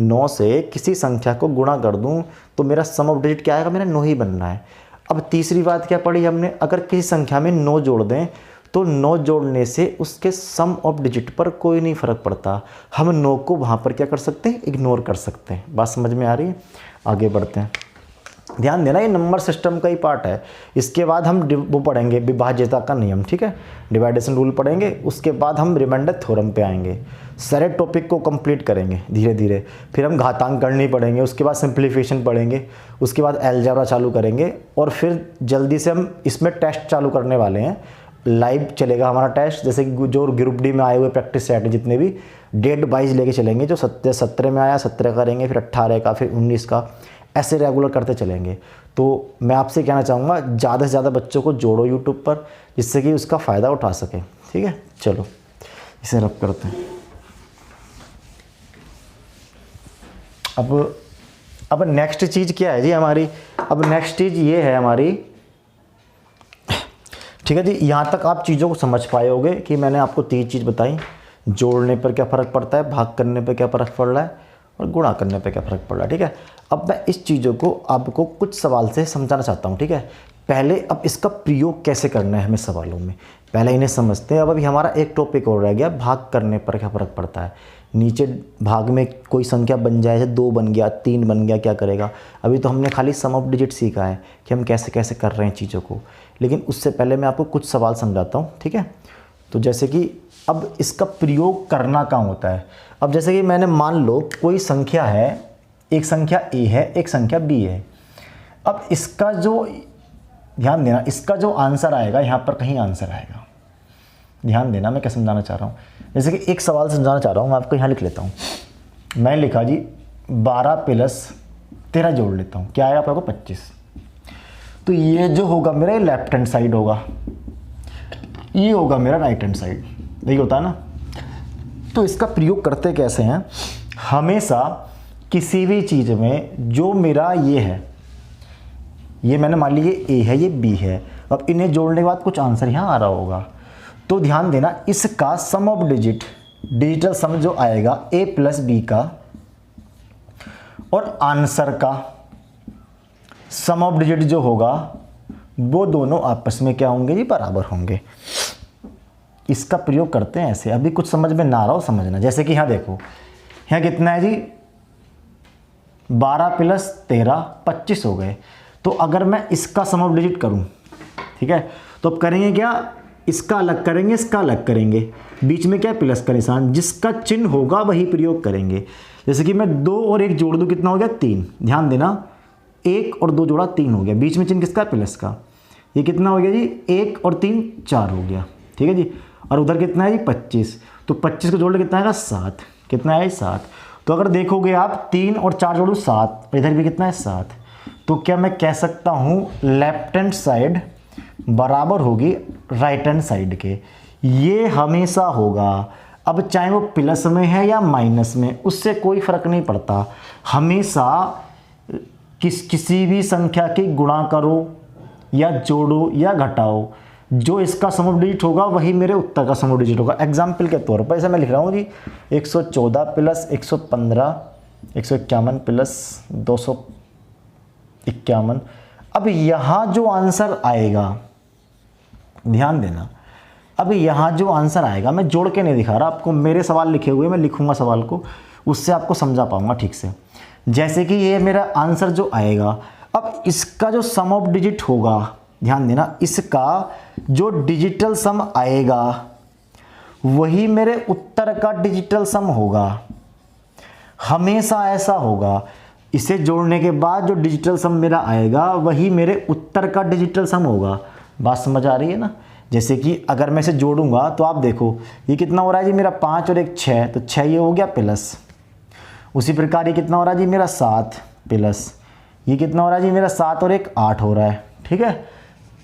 9 से किसी संख्या को गुणा कर दूं तो मेरा सम ऑफ डिजिट क्या आएगा, मेरा 9 ही बनना है। अब तीसरी बात क्या पढ़ी हमने, अगर किसी संख्या में 9 जोड़ दें तो 9 जोड़ने से उसके सम ऑफ डिजिट पर कोई नहीं फ़र्क पड़ता। हम 9 को वहाँ पर क्या कर सकते हैं, इग्नोर कर सकते हैं। बात समझ में आ रही है? आगे बढ़ते हैं। ध्यान देना, ये नंबर सिस्टम का ही पार्ट है। इसके बाद हम वो पढ़ेंगे विभाज्यता का नियम, ठीक है, डिवाइडेशन रूल पढ़ेंगे। उसके बाद हम रिमाइंडर थ्योरम पे आएंगे। सारे टॉपिक को कंप्लीट करेंगे धीरे धीरे। फिर हम घातांक गणना पढ़ेंगे, उसके बाद सिंप्लीफिकेशन पढ़ेंगे, उसके बाद अलजेब्रा चालू करेंगे, और फिर जल्दी से हम इसमें टेस्ट चालू करने वाले हैं। लाइव चलेगा हमारा टेस्ट, जैसे कि जो ग्रुप डी में आए हुए प्रैक्टिस सेट जितने भी डेट वाइज लेके चलेंगे। जो 17 में आया 17 करेंगे, फिर 18 का, फिर 19 का, ऐसे रेगुलर करते चलेंगे। तो मैं आपसे कहना चाहूँगा ज़्यादा से ज़्यादा बच्चों को जोड़ो यूट्यूब पर, जिससे कि उसका फ़ायदा उठा सके। ठीक है, चलो इसे रब करते हैं। अब नेक्स्ट चीज़ क्या है जी हमारी, अब नेक्स्ट चीज़ ये है हमारी, ठीक है जी। यहाँ तक आप चीज़ों को समझ पाए होगे कि मैंने आपको 3 चीज़ बताई, जोड़ने पर क्या फ़र्क पड़ता है, भाग करने पर क्या फ़र्क पड़ रहा है, और गुणा करने पे क्या फ़र्क पड़ रहा है। ठीक है, अब मैं इस चीज़ों को आपको कुछ सवाल से समझाना चाहता हूँ। ठीक है, पहले अब इसका प्रयोग कैसे करना है हमें सवालों में, पहले इन्हें समझते हैं। अब अभी हमारा एक टॉपिक और रह गया, भाग करने पर क्या फ़र्क पड़ता है। नीचे भाग में कोई संख्या बन जाए, जैसे 2 बन गया, 3 बन गया, क्या करेगा। अभी तो हमने खाली सम ऑफ डिजिट सीखा है कि हम कैसे कैसे कर रहे हैं चीज़ों को, लेकिन उससे पहले मैं आपको कुछ सवाल समझाता हूँ, ठीक है। तो जैसे कि अब इसका प्रयोग करना कहाँ होता है। अब जैसे कि मैंने मान लो कोई संख्या है, एक संख्या a है, एक संख्या b है। अब इसका जो, ध्यान देना, इसका जो आंसर आएगा यहाँ पर कहीं आंसर आएगा। ध्यान देना मैं क्या समझाना चाह रहा हूँ। जैसे कि एक सवाल समझाना चाह रहा हूँ, मैं आपको यहाँ लिख लेता हूँ। मैं लिखा जी 12 + 13 जोड़ लेता हूँ, क्या आएगा आपको 25। तो ये जो होगा मेरा लेफ्ट हैंड साइड होगा, ये होगा मेरा राइट हैंड साइड, यही होता है ना। तो इसका प्रयोग करते कैसे हैं, हमेशा किसी भी चीज़ में जो मेरा ये है, ये मैंने मान ली ये a है, ये b है, अब इन्हें जोड़ने के बाद कुछ आंसर यहाँ आ रहा होगा। तो ध्यान देना, इसका सम ऑफ डिजिट, डिजिटल सम जो आएगा a + b का और आंसर का सम ऑफ डिजिट जो होगा वो दोनों आपस में क्या होंगे जी, बराबर होंगे। इसका प्रयोग करते हैं ऐसे। अभी कुछ समझ में ना आ रहा हो समझना। जैसे कि यहाँ देखो, यहाँ कितना है जी 12 + 13 25 हो गए। तो अगर मैं इसका सम ऑफ डिजिट करूँ, ठीक है, तो अब करेंगे क्या, इसका अलग करेंगे, इसका अलग करेंगे, बीच में क्या प्लस का निशान, जिसका चिन्ह होगा वही प्रयोग करेंगे। जैसे कि मैं 2 और 1 जोड़ दूँ, कितना हो गया 3। ध्यान देना, 1 और 2 जोड़ा 3 हो गया, बीच में चिन्ह किसका, प्लस का। ये कितना हो गया जी 1 और 3 4 हो गया, ठीक है जी। और उधर कितना है जी 25, तो 25 को जोड़ ले कितना आएगा 7, कितना है 7। तो अगर देखोगे आप 3 और 4 जोड़ो 7, इधर भी कितना है 7। तो क्या मैं कह सकता हूँ लेफ्ट हैंड साइड बराबर होगी राइट हैंड साइड के, ये हमेशा होगा। अब चाहे वो प्लस में है या माइनस में, उससे कोई फर्क नहीं पड़ता। हमेशा किसी भी संख्या की गुणा करो या जोड़ो या घटाओ, जो इसका सम ऑफ डिजिट होगा वही मेरे उत्तर का सम ऑफ डिजिट होगा। एग्जाम्पल के तौर पर ऐसे मैं लिख रहा हूँ जी 114 + 115 151 + 251। अब यहाँ जो आंसर आएगा, ध्यान देना, अब यहाँ जो आंसर आएगा, मैं जोड़ के नहीं दिखा रहा आपको, मेरे सवाल लिखे हुए, मैं लिखूंगा सवाल को, उससे आपको समझा पाऊंगा ठीक से। जैसे कि ये मेरा आंसर जो आएगा, अब इसका जो सम ऑफ डिजिट होगा, ध्यान देना, इसका जो डिजिटल सम आएगा वही मेरे उत्तर का डिजिटल सम होगा। हमेशा ऐसा होगा, इसे जोड़ने के बाद जो डिजिटल सम मेरा आएगा वही मेरे उत्तर का डिजिटल सम होगा। बात समझ आ रही है ना। जैसे कि अगर मैं इसे जोड़ूंगा तो आप देखो ये कितना हो रहा है जी मेरा 5 और 1 6, तो 6 ये हो गया प्लस। उसी प्रकार ये कितना हो रहा है जी मेरा 7 प्लस, ये कितना हो रहा है जी मेरा 7 और 1 8 हो रहा है, ठीक है।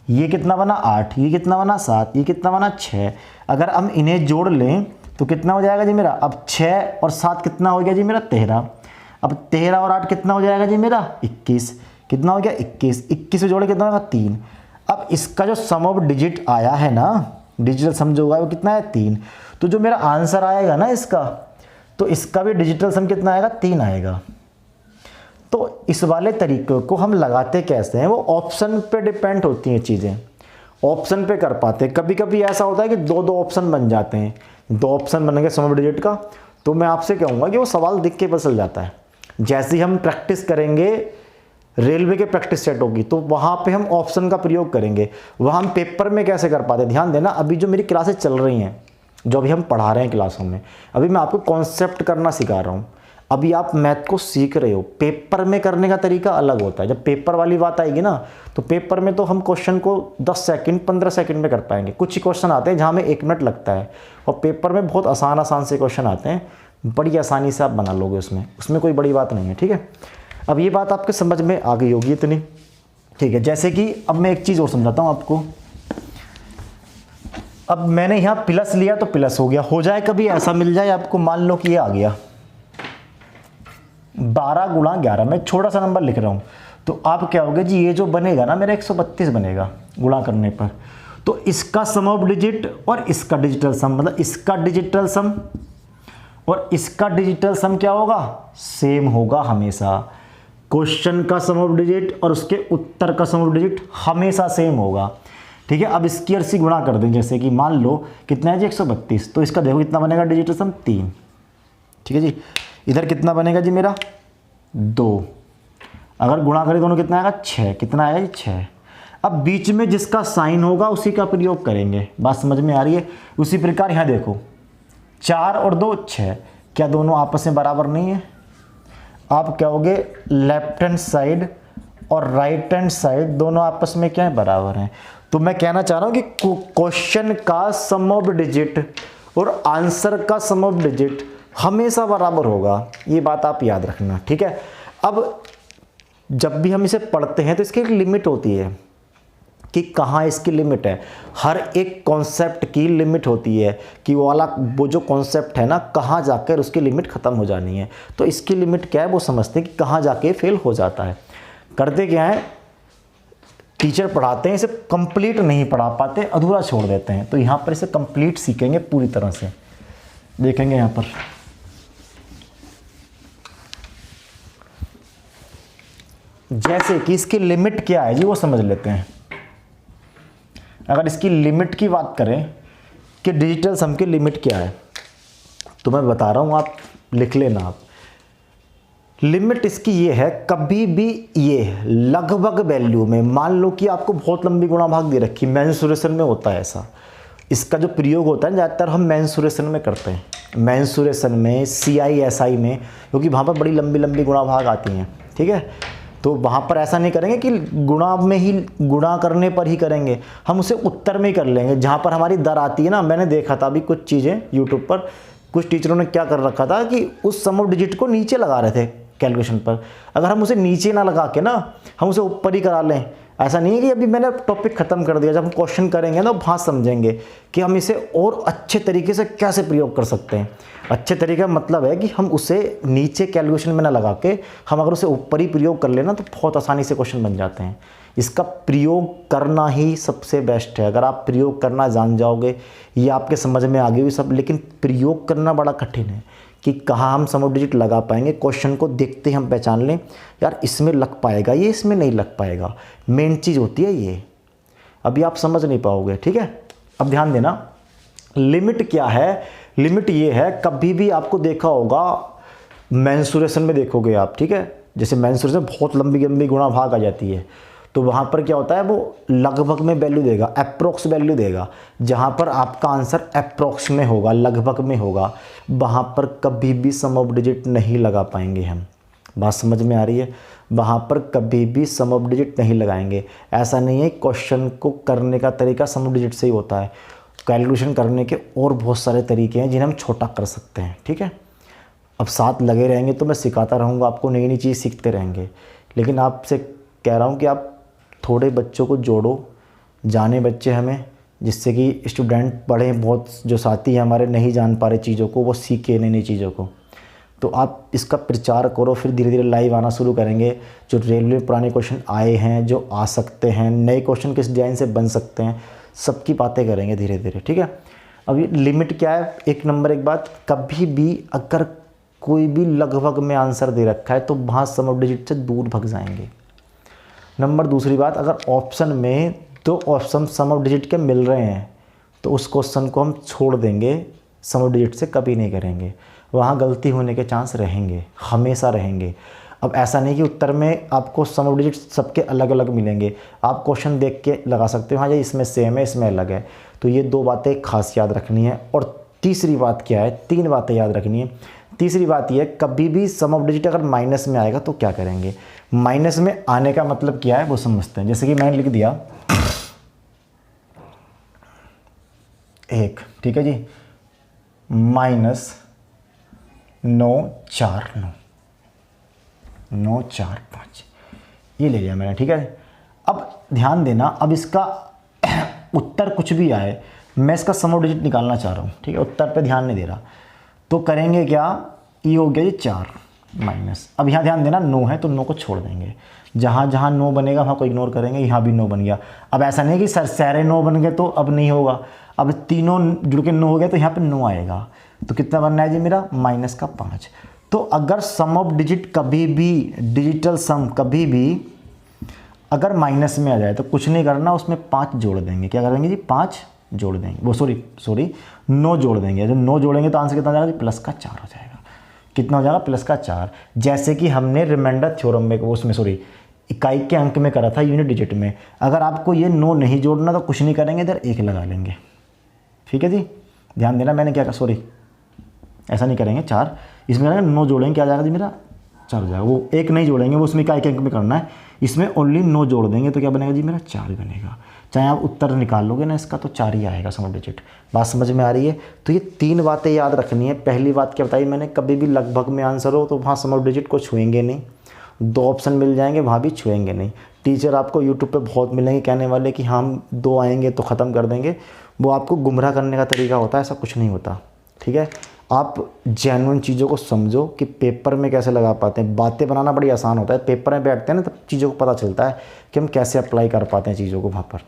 ये कितना बना 8, ये कितना बना 7, ये कितना बना 6। अगर हम इन्हें जोड़ लें तो कितना हो जाएगा जी मेरा, अब 6 और 7 कितना हो गया जी मेरा 13। अब 13 और 8 कितना हो जाएगा जी मेरा 21, कितना हो गया 21, 21 से जोड़े कितना होगा 3। अब इसका जो सम ऑफ डिजिट आया है ना, डिजिटल सम जो हुआ है वो कितना है 3। तो जो मेरा आंसर आएगा ना इसका, तो इसका भी डिजिटल सम कितना आएगा 3 आएगा। तो इस वाले तरीके को हम लगाते कैसे हैं, वो ऑप्शन पे डिपेंड होती हैं चीज़ें, ऑप्शन पे कर पाते हैं। कभी कभी ऐसा होता है कि 2 ऑप्शन बन जाते हैं, 2 ऑप्शन बन गए सम ऑफ डिजिट का, तो मैं आपसे कहूँगा कि वो सवाल दिख के पता चल जाता है। जैसे ही हम प्रैक्टिस करेंगे रेलवे के प्रैक्टिस सेट होगी तो वहाँ पे हम ऑप्शन का प्रयोग करेंगे, वहाँ हम पेपर में कैसे कर पाते हैं। ध्यान देना, अभी जो मेरी क्लासेस चल रही हैं, जो अभी हम पढ़ा रहे हैं क्लासों में, अभी मैं आपको कॉन्सेप्ट करना सिखा रहा हूँ। अभी आप मैथ को सीख रहे हो, पेपर में करने का तरीका अलग होता है। जब पेपर वाली बात आएगी ना, तो पेपर में तो हम क्वेश्चन को 10 सेकंड 15 सेकंड में कर पाएंगे। कुछ ही क्वेश्चन आते हैं जहाँ में 1 मिनट लगता है, और पेपर में बहुत आसान से क्वेश्चन आते हैं, बड़ी आसानी से आप बना लोगे, उसमें कोई बड़ी बात नहीं है, ठीक है। अब ये बात आपके समझ में आ गई होगी इतनी, ठीक है। जैसे कि अब मैं एक चीज़ और समझाता हूँ आपको। अब मैंने यहाँ प्लस लिया तो प्लस हो गया, हो जाए कभी ऐसा मिल जाए आपको, मान लो कि ये आ गया 12 × 11, मैं छोटा सा नंबर लिख रहा हूँ, तो आप क्या होगा जी, ये जो बनेगा ना मेरा 132 बनेगा गुणा करने पर। तो इसका सम ऑफ डिजिट और इसका डिजिटल सम, मतलब इसका डिजिटल सम और इसका डिजिटल सम क्या होगा, सेम होगा हमेशा। क्वेश्चन का सम ऑफ डिजिट और उसके उत्तर का सम ऑफ डिजिट हमेशा सेम होगा, ठीक है। अब इसकी और सी गुणा कर दें, जैसे कि मान लो कितना है जी 132, तो इसका देखो कितना बनेगा डिजिटल सम 3, ठीक है जी। इधर कितना बनेगा जी मेरा 2, अगर गुणा करें दोनों कितना आएगा 6, कितना आएगा जी 6। अब बीच में जिसका साइन होगा उसी का प्रयोग करेंगे, बात समझ में आ रही है। उसी प्रकार यहाँ देखो 4 और 2 6, क्या दोनों आपस में बराबर नहीं है? आप कहोगे लेफ्ट हैंड साइड और राइट हैंड साइड दोनों आपस में क्या है, बराबर हैं। तो मैं कहना चाह रहा हूँ कि क्वेश्चन का सम ऑफ डिजिट और आंसर का सम ऑफ डिजिट हमेशा बराबर होगा, ये बात आप याद रखना, ठीक है। अब जब भी हम इसे पढ़ते हैं तो इसकी एक लिमिट होती है कि कहाँ इसकी लिमिट है। हर एक कॉन्सेप्ट की लिमिट होती है कि वो जो कॉन्सेप्ट है ना, कहाँ जाकर उसकी लिमिट ख़त्म हो जानी है। तो इसकी लिमिट क्या है वो समझते हैं कि कहाँ जाके फेल हो जाता है। करते क्या है, टीचर पढ़ाते हैं, इसे कंप्लीट नहीं पढ़ा पाते, अधूरा छोड़ देते हैं। तो यहाँ पर इसे कंप्लीट सीखेंगे पूरी तरह से। देखेंगे यहाँ पर जैसे कि इसकी लिमिट क्या है जी, वो समझ लेते हैं। अगर इसकी लिमिट की बात करें कि डिजिटल सम की लिमिट क्या है, तो मैं बता रहा हूँ, आप लिख लेना। आप लिमिट इसकी ये है, कभी भी ये लगभग वैल्यू में, मान लो कि आपको बहुत लंबी गुणा भाग दे रखी, मेंसुरेशन में होता है ऐसा। इसका जो प्रयोग होता है ज़्यादातर हम मेंसुरेशन में करते हैं, मेंसुरेशन में, CISI में, क्योंकि वहाँ पर बड़ी लंबी लंबी गुणा भाग आती हैं, ठीक है। तो वहाँ पर ऐसा नहीं करेंगे कि गुणा में ही, गुणा करने पर ही करेंगे, हम उसे उत्तर में ही कर लेंगे। जहाँ पर हमारी दर आती है ना, मैंने देखा था अभी कुछ चीज़ें यूट्यूब पर, कुछ टीचरों ने क्या कर रखा था कि उस सम ऑफ डिजिट को नीचे लगा रहे थे कैलकुलेशन पर। अगर हम उसे नीचे ना लगा के ना, हम उसे ऊपर ही करा लें। ऐसा नहीं है कि अभी मैंने टॉपिक ख़त्म कर दिया, जब हम क्वेश्चन करेंगे ना वहाँ समझेंगे कि हम इसे और अच्छे तरीके से कैसे प्रयोग कर सकते हैं। अच्छे तरीके का मतलब है कि हम उसे नीचे कैलकुलेशन में ना लगा के, हम अगर उसे ऊपर ही प्रयोग कर लेना तो बहुत आसानी से क्वेश्चन बन जाते हैं। इसका प्रयोग करना ही सबसे बेस्ट है। अगर आप प्रयोग करना जान जाओगे, ये आपके समझ में आ गई हुई सब, लेकिन प्रयोग करना बड़ा कठिन है कि कहाँ हम सम ऑफ डिजिट लगा पाएंगे। क्वेश्चन को देखते ही हम पहचान लें यार इसमें लग पाएगा, ये इसमें नहीं लग पाएगा। मेन चीज़ होती है ये, अभी आप समझ नहीं पाओगे, ठीक है। अब ध्यान देना, लिमिट क्या है? लिमिट ये है, कभी भी आपको देखा होगा मेंसुरेशन में देखोगे आप, ठीक है। जैसे मेंसुरेशन बहुत लंबी लंबी गुणा भाग आ जाती है, तो वहाँ पर क्या होता है, वो लगभग में वैल्यू देगा, अप्रोक्स वैल्यू देगा। जहाँ पर आपका आंसर अप्रोक्स में होगा, लगभग में होगा, वहाँ पर कभी भी सम ऑफ डिजिट नहीं लगा पाएंगे हम। बात समझ में आ रही है? वहाँ पर कभी भी सम ऑफ डिजिट नहीं लगाएंगे। ऐसा नहीं है, क्वेश्चन को करने का तरीका सम ऑफ डिजिट से ही होता है। कैलकुलेशन करने के और बहुत सारे तरीके हैं जिन्हें हम छोटा कर सकते हैं, ठीक है। अब साथ लगे रहेंगे तो मैं सिखाता रहूँगा आपको, नई नई चीज़ सीखते रहेंगे। लेकिन आपसे कह रहा हूँ कि आप थोड़े बच्चों को जोड़ो, जाने बच्चे हमें, जिससे कि स्टूडेंट पढ़ें। बहुत जो साथी हैं हमारे नहीं जान पा रहे चीज़ों को, वो सीखे नई नई चीज़ों को। तो आप इसका प्रचार करो, फिर धीरे धीरे लाइव आना शुरू करेंगे। जो रेलवे में पुराने क्वेश्चन आए हैं, जो आ सकते हैं, नए क्वेश्चन किस डिज़ाइन से बन सकते हैं, सबकी बातें करेंगे धीरे धीरे, ठीक है। अभी लिमिट क्या है? एक नंबर एक बात, कभी भी अगर कोई भी लगभग में आंसर दे रखा है तो वहाँ सम ऑफ डिजिट से दूर भाग जाएंगे। नंबर दूसरी बात, अगर ऑप्शन में 2 ऑप्शन सम ऑफ डिजिट के मिल रहे हैं तो उस क्वेश्चन को हम छोड़ देंगे, सम ऑफ डिजिट से कभी नहीं करेंगे। वहाँ गलती होने के चांस रहेंगे, हमेशा रहेंगे। अब ऐसा नहीं कि उत्तर में आपको सम ऑफ डिजिट सबके अलग अलग मिलेंगे, आप क्वेश्चन देख के लगा सकते हो, हाँ ये इसमें सेम है, इसमें अलग है। तो ये 2 बातें खास याद रखनी है। और तीसरी बात क्या है? 3 बातें याद रखनी है। तीसरी बात यह है, कभी भी सम ऑफ डिजिट अगर माइनस में आएगा तो क्या करेंगे। माइनस में आने का मतलब क्या है वो समझते हैं। जैसे कि मैंने लिख दिया 1, ठीक है जी, -949,945 ये ले लिया मैंने, ठीक है। अब ध्यान देना, अब इसका उत्तर कुछ भी आए, मैं इसका सम ऑफ डिजिट निकालना चाह रहा हूँ, ठीक है। उत्तर पे ध्यान नहीं दे रहा, तो करेंगे क्या, ये हो गया जी 4 माइनस। अब यहाँ ध्यान देना 9 है तो 9 को छोड़ देंगे, जहाँ जहाँ 9 बनेगा वहाँ को इग्नोर करेंगे। यहाँ भी 9 बन गया। अब ऐसा नहीं कि सर सारे 9 बन गए तो अब नहीं होगा, अब तीनों जुड़ के 9 हो गया तो यहाँ पे 9 आएगा। तो कितना बनना है जी मेरा, -5। तो अगर सम ऑफ डिजिट कभी भी, डिजिटल सम कभी भी अगर माइनस में आ जाए तो कुछ नहीं करना, उसमें 5 जोड़ देंगे। क्या करेंगे जी, 5 जोड़ देंगे, वो सॉरी 9 जोड़ देंगे। जब 9 जोड़ेंगे तो आंसर कितना आ जाएगा जी, +4 हो जाएगा। कितना हो जाएगा प्लस का 4। जैसे कि हमने रिमाइंडर थ्योरम में उसमें सॉरी इकाई के अंक में करा था यूनिट डिजिट में। अगर आपको ये 9 नहीं जोड़ना तो कुछ नहीं करेंगे, इधर 1 लगा लेंगे। ठीक है जी, ध्यान देना मैंने क्या कहा, सॉरी ऐसा नहीं करेंगे 4, इसमें 9 जोड़ेंगे, क्या आ जाएगा जी मेरा 4 हो जाएगा। वो 1 नहीं जोड़ेंगे, वो उसमें इकाई के अंक में करना है, इसमें ओनली 9 जोड़ देंगे तो क्या बनेगा जी मेरा 4 बनेगा। चाहे आप उत्तर निकाल लोगे ना इसका तो 4 ही आएगा सम ऑफ डिजिट। बात समझ में आ रही है? तो ये 3 बातें याद रखनी है। पहली बात क्या बताई मैंने, कभी भी लगभग में आंसर हो तो वहाँ सम ऑफ डिजिट को छुएंगे नहीं, 2 ऑप्शन मिल जाएंगे वहाँ भी छुएंगे नहीं। टीचर आपको यूट्यूब पे बहुत मिलेंगे कहने वाले कि हम 2 आएंगे तो ख़त्म कर देंगे, वो आपको गुमराह करने का तरीका होता है, ऐसा कुछ नहीं होता। ठीक है, आप जेन्युइन चीज़ों को समझो कि पेपर में कैसे लगा पाते हैं। बातें बनाना बड़ी आसान होता है, पेपर में बैठते हैं ना तब चीज़ों को पता चलता है कि हम कैसे अप्लाई कर पाते हैं चीज़ों को वहाँ पर।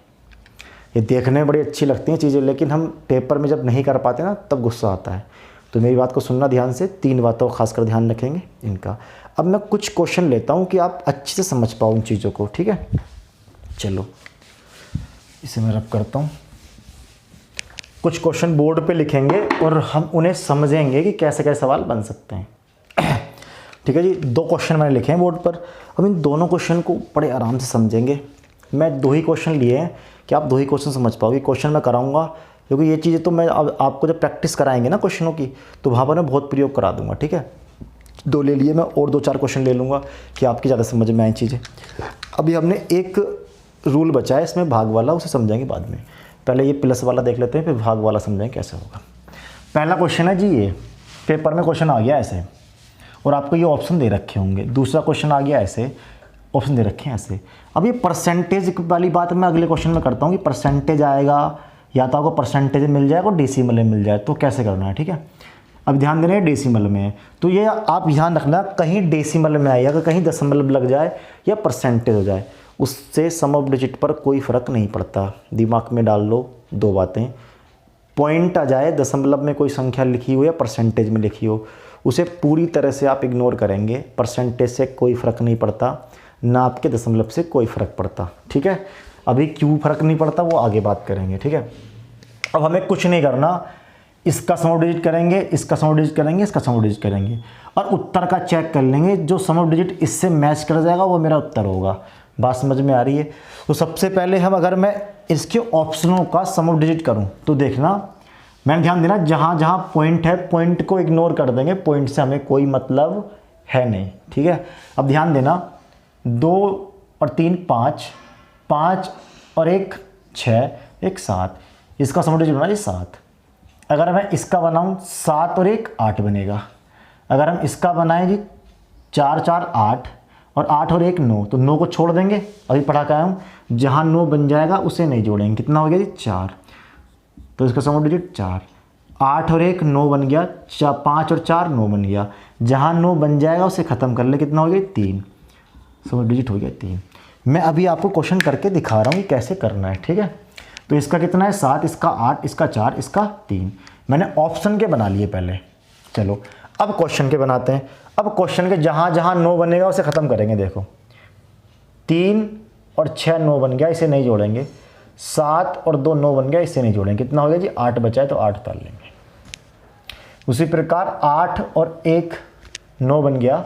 ये देखने में बड़ी अच्छी लगती हैं चीज़ें, लेकिन हम पेपर में जब नहीं कर पाते ना तब गुस्सा आता है। तो मेरी बात को सुनना ध्यान से, 3 बातों का खासकर ध्यान रखेंगे इनका। अब मैं कुछ क्वेश्चन लेता हूँ कि आप अच्छे से समझ पाओ उन चीज़ों को। ठीक है, चलो इसे मैं रब करता हूँ। कुछ क्वेश्चन बोर्ड पे लिखेंगे और हम उन्हें समझेंगे कि कैसे कैसे सवाल बन सकते हैं। ठीक है जी, 2 क्वेश्चन मैंने लिखे हैं बोर्ड पर। अब इन दोनों क्वेश्चन को बड़े आराम से समझेंगे। मैं 2 ही क्वेश्चन लिए हैं कि आप 2 ही क्वेश्चन समझ पाओगे। क्वेश्चन मैं कराऊंगा क्योंकि ये चीज़ें तो मैं अब आपको जब प्रैक्टिस कराएंगे ना क्वेश्चनों की तो वहाँ पर मैं बहुत प्रयोग करा दूंगा। ठीक है, 2 ले लिए मैं और 2-4 क्वेश्चन ले लूँगा कि आपकी ज़्यादा समझ में आए चीज़ें। अभी हमने एक रूल बचा है इसमें भाग वाला, उसे समझेंगे बाद में। पहले ये प्लस वाला देख लेते हैं, फिर भाग वाला समझेंगे कैसे होगा। पहला क्वेश्चन है जी, ये पेपर में क्वेश्चन आ गया ऐसे और आपको ये ऑप्शन दे रखे होंगे। दूसरा क्वेश्चन आ गया ऐसे, ऑप्शन दे रखे हैं ऐसे। अब ये परसेंटेज वाली बात मैं अगले क्वेश्चन में करता हूँ कि परसेंटेज आएगा या तो आपको परसेंटेज मिल जाएगा और डेसिमल में मिल जाए, तो कैसे करना है। ठीक है, अब ध्यान देना है डेसिमल में, तो ये आप ध्यान रखना कहीं डेसिमल में आए, अगर कहीं दशमलव लग जाए या परसेंटेज हो जाए उससे सम ऑफ डिजिट पर कोई फ़र्क नहीं पड़ता। दिमाग में डाल लो 2 बातें, पॉइंट आ जाए दशमलव में कोई संख्या लिखी हो या परसेंटेज में लिखी हो, उसे पूरी तरह से आप इग्नोर करेंगे। परसेंटेज से कोई फ़र्क नहीं पड़ता, ना आपके दशमलव से कोई फ़र्क पड़ता। ठीक है, अभी क्यों फ़र्क नहीं पड़ता वो आगे बात करेंगे। ठीक है, अब हमें कुछ नहीं करना, इसका सम ऑफ डिजिट करेंगे, इसका सम ऑफ डिजिट करेंगे, इसका सम ऑफ डिजिट करेंगे और उत्तर का चेक कर लेंगे। जो सम ऑफ डिजिट इससे मैच कर जाएगा वो मेरा उत्तर होगा। बात समझ में आ रही है? तो सबसे पहले हम अगर मैं इसके ऑप्शनों का सम ऑफ डिजिट करूं तो देखना, मैंने ध्यान देना जहां जहां पॉइंट है पॉइंट को इग्नोर कर देंगे, पॉइंट से हमें कोई मतलब है नहीं। ठीक है, अब ध्यान देना 2 और 3 5, 5 और 1 6, 1 7, इसका सम ऑफ डिजिट बना जी 7। अगर मैं इसका बनाऊं 7 और 1 8 बनेगा। अगर हम इसका बनाएं जी 4 4 8 और 8 और 1 9, तो 9 को छोड़ देंगे, अभी पढ़ा के आया हूँ, जहाँ 9 बन जाएगा उसे नहीं जोड़ेंगे। कितना हो गया जी 4, तो इसका सम ऑफ डिजिट 4। 8 और 1 9 बन गया, 5 और 4 9 बन गया, जहाँ 9 बन जाएगा उसे ख़त्म कर ले, कितना हो गया 3, सम ऑफ डिजिट हो गया 3। मैं अभी आपको क्वेश्चन करके दिखा रहा हूँ कि कैसे करना है। ठीक है, तो इसका कितना है 7, इसका 8, इसका 4, इसका 3। मैंने ऑप्शन के बना लिए पहले। चलो अब क्वेश्चन के बनाते हैं। अब क्वेश्चन के जहाँ जहाँ 9 बनेगा उसे ख़त्म करेंगे। देखो 3 और 6 9 बन गया, इसे नहीं जोड़ेंगे। 7 और 2 9 बन गया, इसे नहीं जोड़ेंगे। कितना हो गया जी 8 बचा है तो 8 उतार लेंगे। उसी प्रकार 8 और 1 9 बन गया,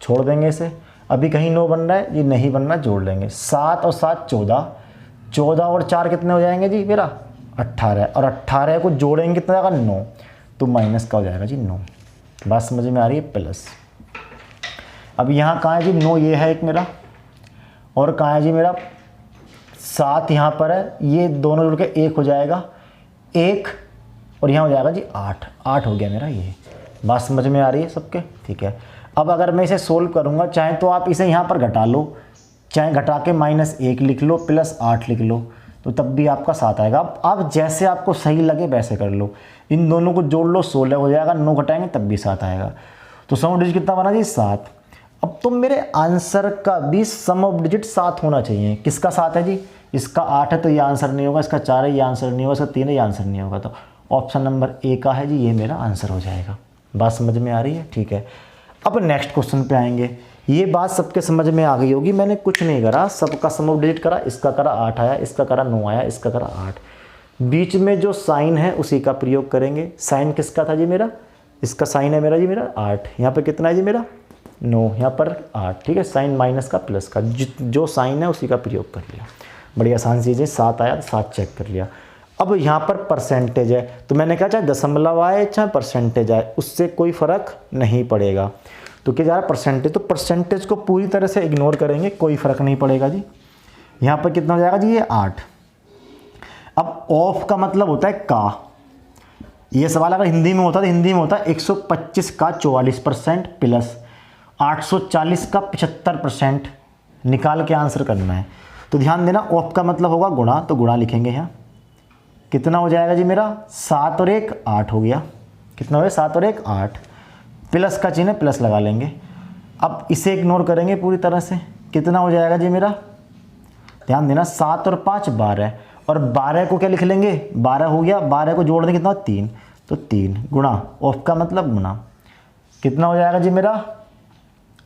छोड़ देंगे इसे। अभी कहीं 9 बन रहा है, ये नहीं बनना, जोड़ लेंगे। 7 और 7 14, 14 और 4 कितने हो जाएंगे जी मेरा 18, और 18 को जोड़ेंगे कितना जाएगा 9, तो माइनस का हो जाएगा जी 9। बात समझ में आ रही है? प्लस। अब यहाँ कहाँ है जी 9, ये है एक मेरा, और कहाँ है जी मेरा 7 यहाँ पर है, ये दोनों जुड़ के 1 हो जाएगा 1, और यहाँ हो जाएगा जी 8, 8 हो गया मेरा ये। बात समझ में आ रही है सबके? ठीक है, अब अगर मैं इसे सोल्व करूँगा, चाहे तो आप इसे यहाँ पर घटा लो, चाहे घटा के -1 लिख लो, +8 लिख लो, तो तब भी आपका 7 आएगा। अब आप जैसे आपको सही लगे वैसे कर लो। इन दोनों को जोड़ लो, 16 हो जाएगा, 9 घटाएंगे तब भी 7 आएगा। तो सम ऑफ डिजिट कितना बना जी 7। अब तो मेरे आंसर का भी सम ऑफ डिजिट 7 होना चाहिए। किसका 7 है जी? इसका 8 है तो ये आंसर नहीं होगा, इसका 4 है ये आंसर नहीं होगा, इसका 3 है ये आंसर नहीं होगा। तो ऑप्शन नंबर ए का है जी, ये मेरा आंसर हो जाएगा। बात समझ में आ रही है? ठीक है, अब नेक्स्ट क्वेश्चन पे आएंगे। ये बात सबके समझ में आ गई होगी, मैंने कुछ नहीं करा, सबका सम ऑफ डिजिट करा। इसका करा 8 आया, इसका करा 9 आया, इसका करा 8। बीच में जो साइन है उसी का प्रयोग करेंगे। साइन किसका था जी मेरा? इसका साइन है मेरा जी मेरा 8, यहाँ पर कितना है जी मेरा 9, यहाँ पर 8, ठीक है। साइन माइनस का प्लस का जो साइन है उसी का प्रयोग कर लिया। बड़ी आसान चीज़ है, 7 आया तो 7 चेक कर लिया। अब यहाँ पर परसेंटेज है तो मैंने कहा चाहे दशमलव आए चाहे परसेंटेज आए उससे कोई फ़र्क नहीं पड़ेगा। तो क्या जा रहा है परसेंटेज, तो परसेंटेज को पूरी तरह से इग्नोर करेंगे, कोई फ़र्क नहीं पड़ेगा जी। यहाँ पर कितना हो जाएगा जी ये 8। अब ऑफ का मतलब होता है का, ये सवाल अगर हिंदी में होता तो हिंदी में होता 125 का 44% प्लस 840 का 75% निकाल के आंसर करना है। तो ध्यान देना ऑफ का मतलब होगा गुणा, तो गुणा लिखेंगे यहाँ। कितना हो जाएगा जी मेरा 7 और 1 8 हो गया। कितना हो गया 7 और 1 8, प्लस का चिन्ह प्लस लगा लेंगे। अब इसे इग्नोर करेंगे पूरी तरह से। कितना हो जाएगा जी मेरा, ध्यान देना 7 और 5 12, और 12 को क्या लिख लेंगे 12 हो गया, 12 को जोड़ देंगे कितना 3, तो 3 गुणा ऑफ का मतलब गुणा। कितना हो जाएगा जी मेरा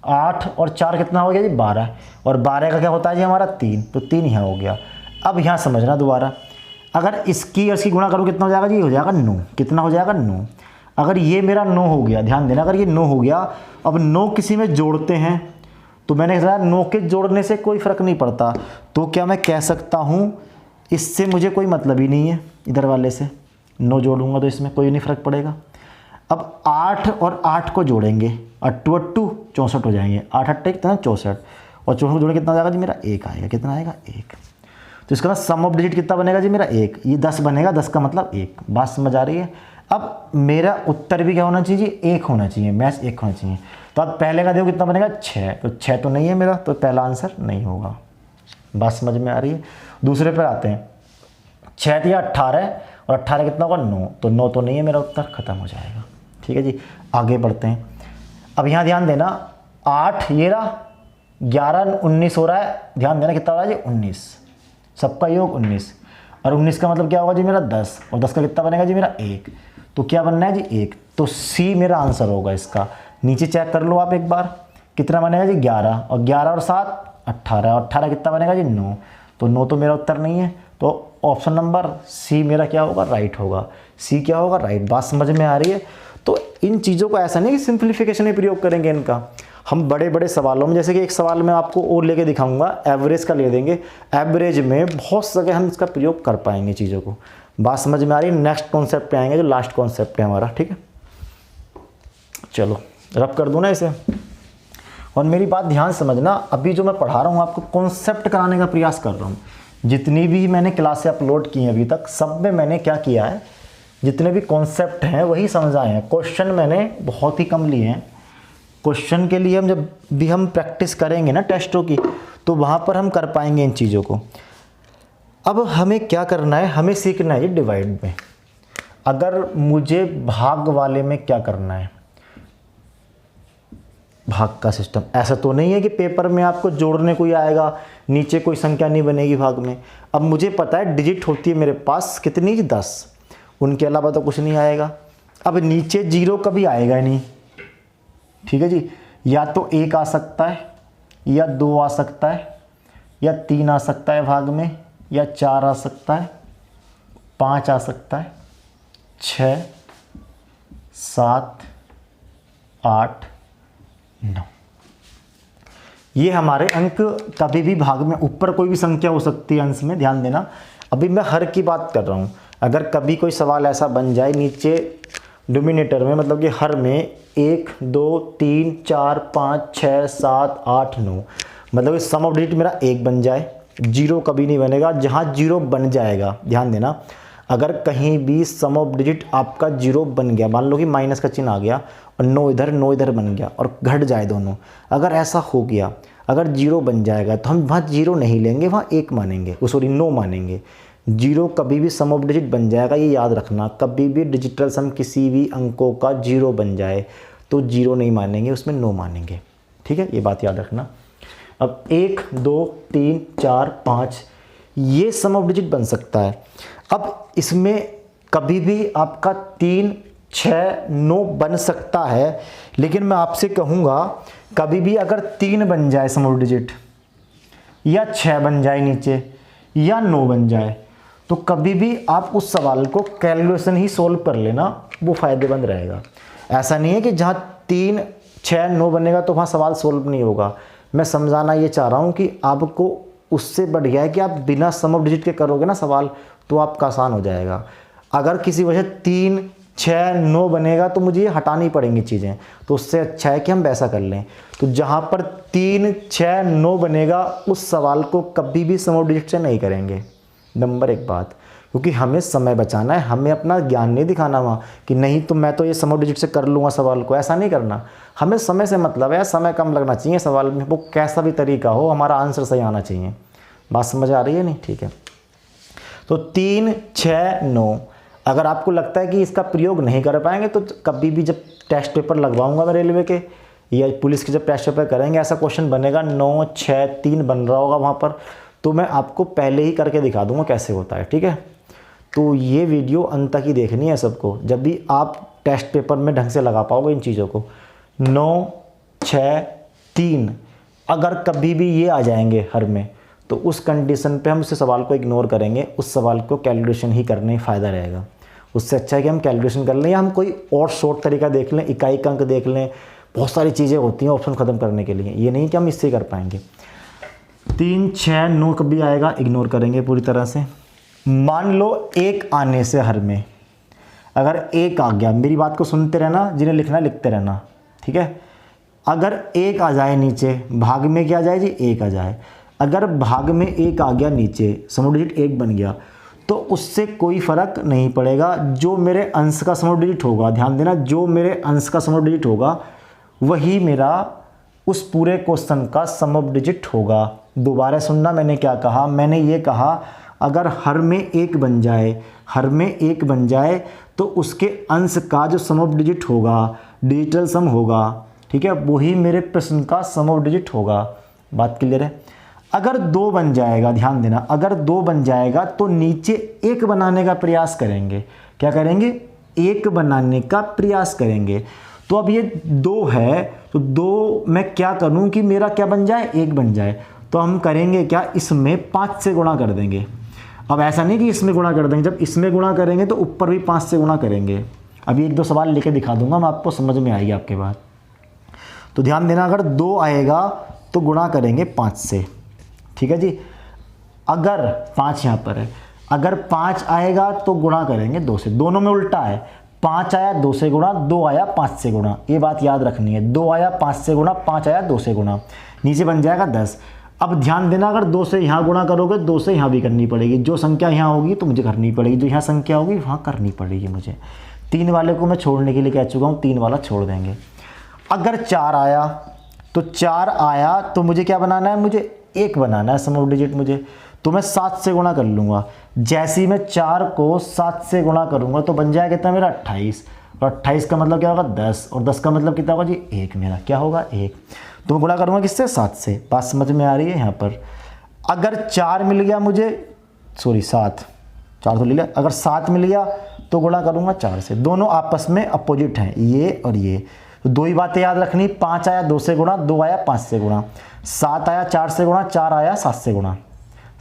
8 और 4 कितना हो गया जी 12, और 12 का क्या होता है जी हमारा 3, तो 3 यहाँ हो गया। अब यहाँ समझना दोबारा, अगर इसकी और इसकी गुणा करूँ कितना हो जाएगा जी, हो जाएगा 9। कितना हो जाएगा 9। अगर ये मेरा 9 हो गया, ध्यान देना अगर ये 9 हो गया, अब 9 किसी में जोड़ते हैं तो मैंने कहा 9 के जोड़ने से कोई फ़र्क नहीं पड़ता, तो क्या मैं कह सकता हूँ इससे मुझे कोई मतलब ही नहीं है, इधर वाले से 9 जोड़ूंगा तो इसमें कोई नहीं फ़र्क पड़ेगा। अब 8 और 8 को जोड़ेंगे, 8 8 64 हो जाएंगे, 8 8 कितना 64, और 64 को जोड़े कितना हो जाएगा जी मेरा 1 आएगा। कितना आएगा 1। तो इसका सम ऑफ डिजिट कितना बनेगा जी मेरा 1, ये 10 बनेगा, 10 का मतलब 1। बात समझ आ रही है। अब मेरा उत्तर भी क्या होना चाहिए 1 होना चाहिए, मैच 1 होना चाहिए। तो अब पहले का देखो कितना बनेगा 6, तो 6 तो नहीं है मेरा, तो पहला आंसर नहीं होगा। बात समझ में आ रही है। दूसरे पर आते हैं, 6 दिया 18, और 18 कितना होगा 9, तो 9 तो नहीं है मेरा उत्तर, खत्म हो जाएगा। ठीक है जी, आगे बढ़ते हैं। अब यहाँ ध्यान देना 8 ये रहा, 11 19 हो रहा है, ध्यान देना कितना हो रहा है जी 19, सबका योग 19, और 19 का मतलब क्या होगा जी मेरा 10, और 10 का कितना बनेगा जी मेरा 1, तो क्या बनना है जी 1, तो सी मेरा आंसर होगा इसका। नीचे चेक कर लो आप एक बार, कितना बनेगा जी 11, और 11 और 7 18, और 18 कितना बनेगा जी 9, तो 9 तो मेरा उत्तर नहीं है, तो ऑप्शन नंबर सी मेरा क्या होगा राइट होगा। सी क्या होगा राइट। बात समझ में आ रही है। तो इन चीज़ों को ऐसा नहीं कि सिंप्लीफिकेशन में प्रयोग करेंगे इनका, हम बड़े बड़े सवालों में, जैसे कि एक सवाल मैं आपको और लेके दिखाऊंगा, एवरेज का ले देंगे, एवरेज में बहुत जगह हम इसका प्रयोग कर पाएंगे चीज़ों को। बात समझ में आ रही है। नेक्स्ट कॉन्सेप्ट पे आएंगे जो लास्ट कॉन्सेप्ट है हमारा, ठीक है। चलो रब कर दूँ ना इसे, और मेरी बात ध्यान समझना, अभी जो मैं पढ़ा रहा हूँ आपको कॉन्सेप्ट कराने का प्रयास कर रहा हूँ। जितनी भी मैंने क्लासें अपलोड की हैं अभी तक, सब में मैंने क्या किया है, जितने भी कॉन्सेप्ट हैं वही समझाए हैं। क्वेश्चन मैंने बहुत ही कम लिए हैं। क्वेश्चन के लिए हम जब भी हम प्रैक्टिस करेंगे ना टेस्टों की, तो वहाँ पर हम कर पाएंगे इन चीज़ों को। अब हमें क्या करना है, हमें सीखना है डिवाइड में। अगर मुझे भाग वाले में क्या करना है, भाग का सिस्टम, ऐसा तो नहीं है कि पेपर में आपको जोड़ने को ही आएगा, नीचे कोई संख्या नहीं बनेगी भाग में। अब मुझे पता है डिजिट होती है मेरे पास कितनी 10, उनके अलावा तो कुछ नहीं आएगा। अब नीचे 0 कभी आएगा ही नहीं, ठीक है जी। या तो 1 आ सकता है, या 2 आ सकता है, या 3 आ सकता है भाग में, या 4 आ सकता है, 5 आ सकता है, 6 7 8 9। ये हमारे अंक कभी भी भाग में, ऊपर कोई भी संख्या हो सकती है अंश में, ध्यान देना। अभी मैं हर की बात कर रहा हूँ। अगर कभी कोई सवाल ऐसा बन जाए नीचे डिनोमिनेटर में, मतलब कि हर में 1 2 3 4 5 6 7 8 9, मतलब कि सम ऑफ डिजिट मेरा 1 बन जाए, 0 कभी नहीं बनेगा। जहाँ 0 बन जाएगा, ध्यान देना, अगर कहीं भी सम ऑफ डिजिट आपका 0 बन गया, मान लो कि माइनस का चिन्ह आ गया और 9 इधर बन गया और घट जाए दोनों, अगर ऐसा हो गया, अगर 0 बन जाएगा तो हम वहाँ 0 नहीं लेंगे, वहाँ 1 मानेंगे, सॉरी 9 मानेंगे। 0 कभी भी सम ऑफ डिजिट बन जाएगा, ये याद रखना। कभी भी डिजिटल सम किसी भी अंकों का 0 बन जाए तो 0 नहीं मानेंगे, उसमें 9 मानेंगे, ठीक है, ये बात याद रखना। अब 1 2 3 4 5 ये सम ऑफ डिजिट बन सकता है। अब इसमें कभी भी आपका 3 6 9 बन सकता है, लेकिन मैं आपसे कहूँगा कभी भी अगर 3 बन जाए सम ऑफ डिजिट, या 6 बन जाए नीचे, या 9 बन जाए, तो कभी भी आप उस सवाल को कैलकुलेशन ही सोल्व कर लेना, वो फ़ायदेमंद रहेगा। ऐसा नहीं है कि जहाँ 3, 6, 9 बनेगा तो वहाँ सवाल सोल्व नहीं होगा। मैं समझाना ये चाह रहा हूँ कि आपको उससे बढ़िया है कि आप बिना सम ऑफ डिजिट के करोगे ना सवाल, तो आपका आसान हो जाएगा। अगर किसी वजह 3, 6, 9 बनेगा तो मुझे ये हटानी पड़ेंगी चीज़ें, तो उससे अच्छा है कि हम वैसा कर लें। तो जहाँ पर 3, 6, 9 बनेगा उस सवाल को कभी भी सम ऑफ डिजिट से नहीं करेंगे। नंबर 1 बात, क्योंकि हमें समय बचाना है, हमें अपना ज्ञान नहीं दिखाना वहाँ कि नहीं तो मैं तो ये सम ऑफ डिजिट से कर लूँगा सवाल को, ऐसा नहीं करना। हमें समय से मतलब है, समय कम लगना चाहिए सवाल में, वो कैसा भी तरीका हो, हमारा आंसर सही आना चाहिए। बात समझ आ रही है नहीं? ठीक है। तो 3, 6, 9, अगर आपको लगता है कि इसका प्रयोग नहीं कर पाएंगे तो कभी भी जब टेस्ट पेपर लगवाऊंगा मैं रेलवे के या पुलिस के, जब टेस्ट पेपर करेंगे ऐसा क्वेश्चन बनेगा 9, 6, 3 बन रहा होगा वहाँ पर, तो मैं आपको पहले ही करके दिखा दूंगा कैसे होता है। ठीक है, तो ये वीडियो अंत तक ही देखनी है सबको, जब भी आप टेस्ट पेपर में ढंग से लगा पाओगे इन चीज़ों को। 9, 6, 3 अगर कभी भी ये आ जाएंगे हर में, तो उस कंडीशन पे हम उस सवाल को इग्नोर करेंगे, उस सवाल को कैलकुलेशन ही करने में फ़ायदा रहेगा। उससे अच्छा है कि हम कैलकुलेशन कर लें या हम कोई और शॉर्ट तरीका देख लें, इकाई का अंक देख लें, बहुत सारी चीज़ें होती हैं ऑप्शन ख़त्म करने के लिए, ये नहीं कि हम इससे कर पाएंगे। 3, 6, 9 कभी आएगा इग्नोर करेंगे पूरी तरह से। मान लो 1 आने से हर में, अगर 1 आ गया, मेरी बात को सुनते रहना, जिन्हें लिखना लिखते रहना, ठीक है। अगर 1 आ जाए नीचे, भाग में क्या आ जाए जी 1 आ जाए, अगर भाग में 1 आ गया नीचे, सम ऑफ डिजिट 1 बन गया, तो उससे कोई फ़र्क नहीं पड़ेगा। जो मेरे अंश का सम ऑफ डिजिट होगा, ध्यान देना, जो मेरे अंश का सम ऑफ डिजिट होगा वही मेरा उस पूरे क्वेश्चन का सम ऑफ डिजिट होगा। दोबारा सुनना, मैंने क्या कहा, मैंने ये कहा अगर हर में 1 बन जाए, हर में 1 बन जाए तो उसके अंश का जो सम ऑफ डिजिट होगा, डिजिटल सम होगा, ठीक है, वही मेरे प्रश्न का सम ऑफ डिजिट होगा। बात क्लियर है? अगर 2 बन जाएगा, ध्यान देना, अगर 2 बन जाएगा तो नीचे 1 बनाने का प्रयास करेंगे। क्या करेंगे? 1 बनाने का प्रयास करेंगे। तो अब ये 2 है, तो 2 मैं क्या करूं कि मेरा क्या बन जाए, 1 बन जाए। तो हम करेंगे क्या, इसमें 5 से गुणा कर देंगे। अब ऐसा नहीं कि इसमें गुणा कर देंगे, जब इसमें गुणा करेंगे तो ऊपर भी 5 से गुणा करेंगे। अभी 1-2 सवाल लेके दिखा दूंगा मैं आपको, समझ में आएगी आपके बात। तो ध्यान देना, अगर 2 आएगा तो गुणा करेंगे 5 से, ठीक है जी। अगर 5 यहाँ पर है, अगर 5 आएगा तो गुणा करेंगे 2 से। दोनों में उल्टा है, 5 आया 2 से गुणा, 2 आया 5 से गुणा, ये बात याद रखनी है। 2 आया 5 से गुणा, 5 आया 2 से गुणा, नीचे बन जाएगा 10। अब ध्यान देना, अगर 2 से यहाँ गुणा करोगे, 2 से यहाँ भी करनी पड़ेगी। जो संख्या यहाँ होगी तो मुझे करनी पड़ेगी, जो यहाँ संख्या होगी वहाँ करनी पड़ेगी मुझे। 3 वाले को मैं छोड़ने के लिए कह चुका हूँ, 3 वाला छोड़ देंगे। अगर 4 आया तो 4 आया तो मुझे क्या बनाना है, मुझे 1 बनाना है सम ऑफ डिजिट मुझे, तो मैं 7 से गुणा कर लूँगा। जैसे ही मैं 4 को 7 से गुणा करूँगा तो बन जाएगा कितना मेरा 28, और 28 का मतलब क्या होगा 10, और 10 का मतलब कितना होगा जी 1, मेरा क्या होगा 1। तो मैं गुणा करूँगा किससे, 7 से। बात समझ में आ रही है यहाँ पर? अगर 4 मिल गया मुझे, सॉरी 7, 4 तो ले लिया, अगर 7 मिल गया तो गुणा करूँगा 4 से। दोनों आपस में अपोजिट हैं, ये और ये, तो 2 ही बातें याद रखनी। 5 आया 2 से गुणा, 2 आया 5 से गुणा, 7 आया 4 से गुणा, 4 आया 7 से गुणा,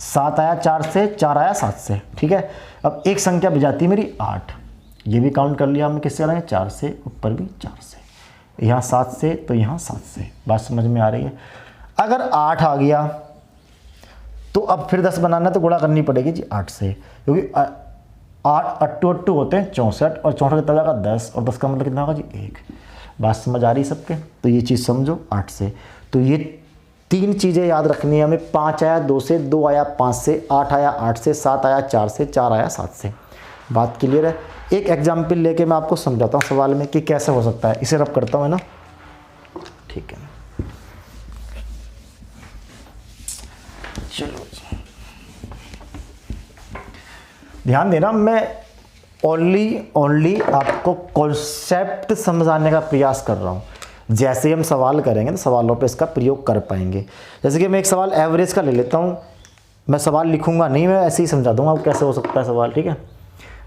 7 आया 4 से, 4 आया 7 से, ठीक है। अब एक संख्या बजाती है मेरी 8, ये भी काउंट कर लिया हमने, किससे करेंगे 4 से, ऊपर भी 4 से, यहाँ 7 से तो यहाँ 7 से। बात समझ में आ रही है? अगर 8 आ गया तो अब फिर 10 बनाना तो गुणा करनी पड़ेगी जी 8 से, क्योंकि 8 8 होते हैं 64, और 64 कितना होगा 10, और 10 का मतलब कितना होगा जी 1। बात समझ आ रही सबके? तो ये चीज़ समझो 8 से। तो ये 3 चीज़ें याद रखनी है हमें। 5 आया 2 से, 2 आया 5 से, 8 आया 8 से, 7 आया 4 से, 4 आया 7 से। बात क्लियर है? एक एग्जाम्पल लेके मैं आपको समझाता हूँ सवाल में कि कैसे हो सकता है। इसे रब करता हूँ, है ना, ठीक है। चलो ध्यान देना, मैं ओनली आपको कॉन्सेप्ट समझाने का प्रयास कर रहा हूँ। जैसे हम सवाल करेंगे तो सवालों पे इसका प्रयोग कर पाएंगे। जैसे कि मैं एक सवाल एवरेज का ले लेता हूँ, मैं सवाल लिखूंगा नहीं, मैं ऐसे ही समझा दूंगा अब कैसे हो सकता है सवाल, ठीक है।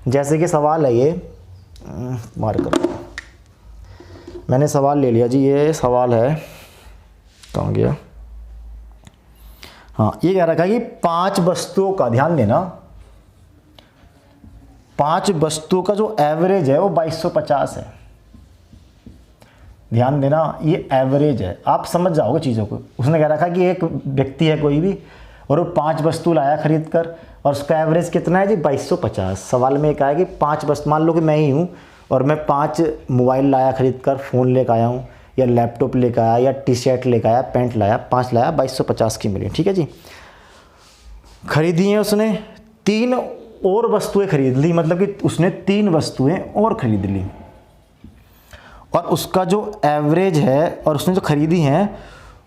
जैसे कि सवाल है ये, मार कर, मैंने सवाल ले लिया जी, ये सवाल है, कहाँ गया, हाँ, ये कह रखा है कि 5 वस्तुओं का, ध्यान देना, 5 वस्तुओं का जो एवरेज है वो 2250 है। ध्यान देना, ये एवरेज है, आप समझ जाओगे चीज़ों को। उसने कह रखा कि एक व्यक्ति है कोई भी और वो 5 वस्तु लाया खरीद कर और उसका एवरेज कितना है जी 2250। सवाल में एक आया कि 5 वस्तु, मान लो कि मैं ही हूँ और मैं 5 मोबाइल लाया खरीद कर, फ़ोन लेकर आया हूँ या लैपटॉप लेकर आया या टी शर्ट लेकर आया, पैंट लाया, 5 लाया, 2250 की मिली, ठीक है जी। खरीदी हैं उसने, 3 और वस्तुएं खरीद ली, मतलब कि उसने 3 वस्तुएं और खरीद ली और उसका जो एवरेज है और उसने जो खरीदी हैं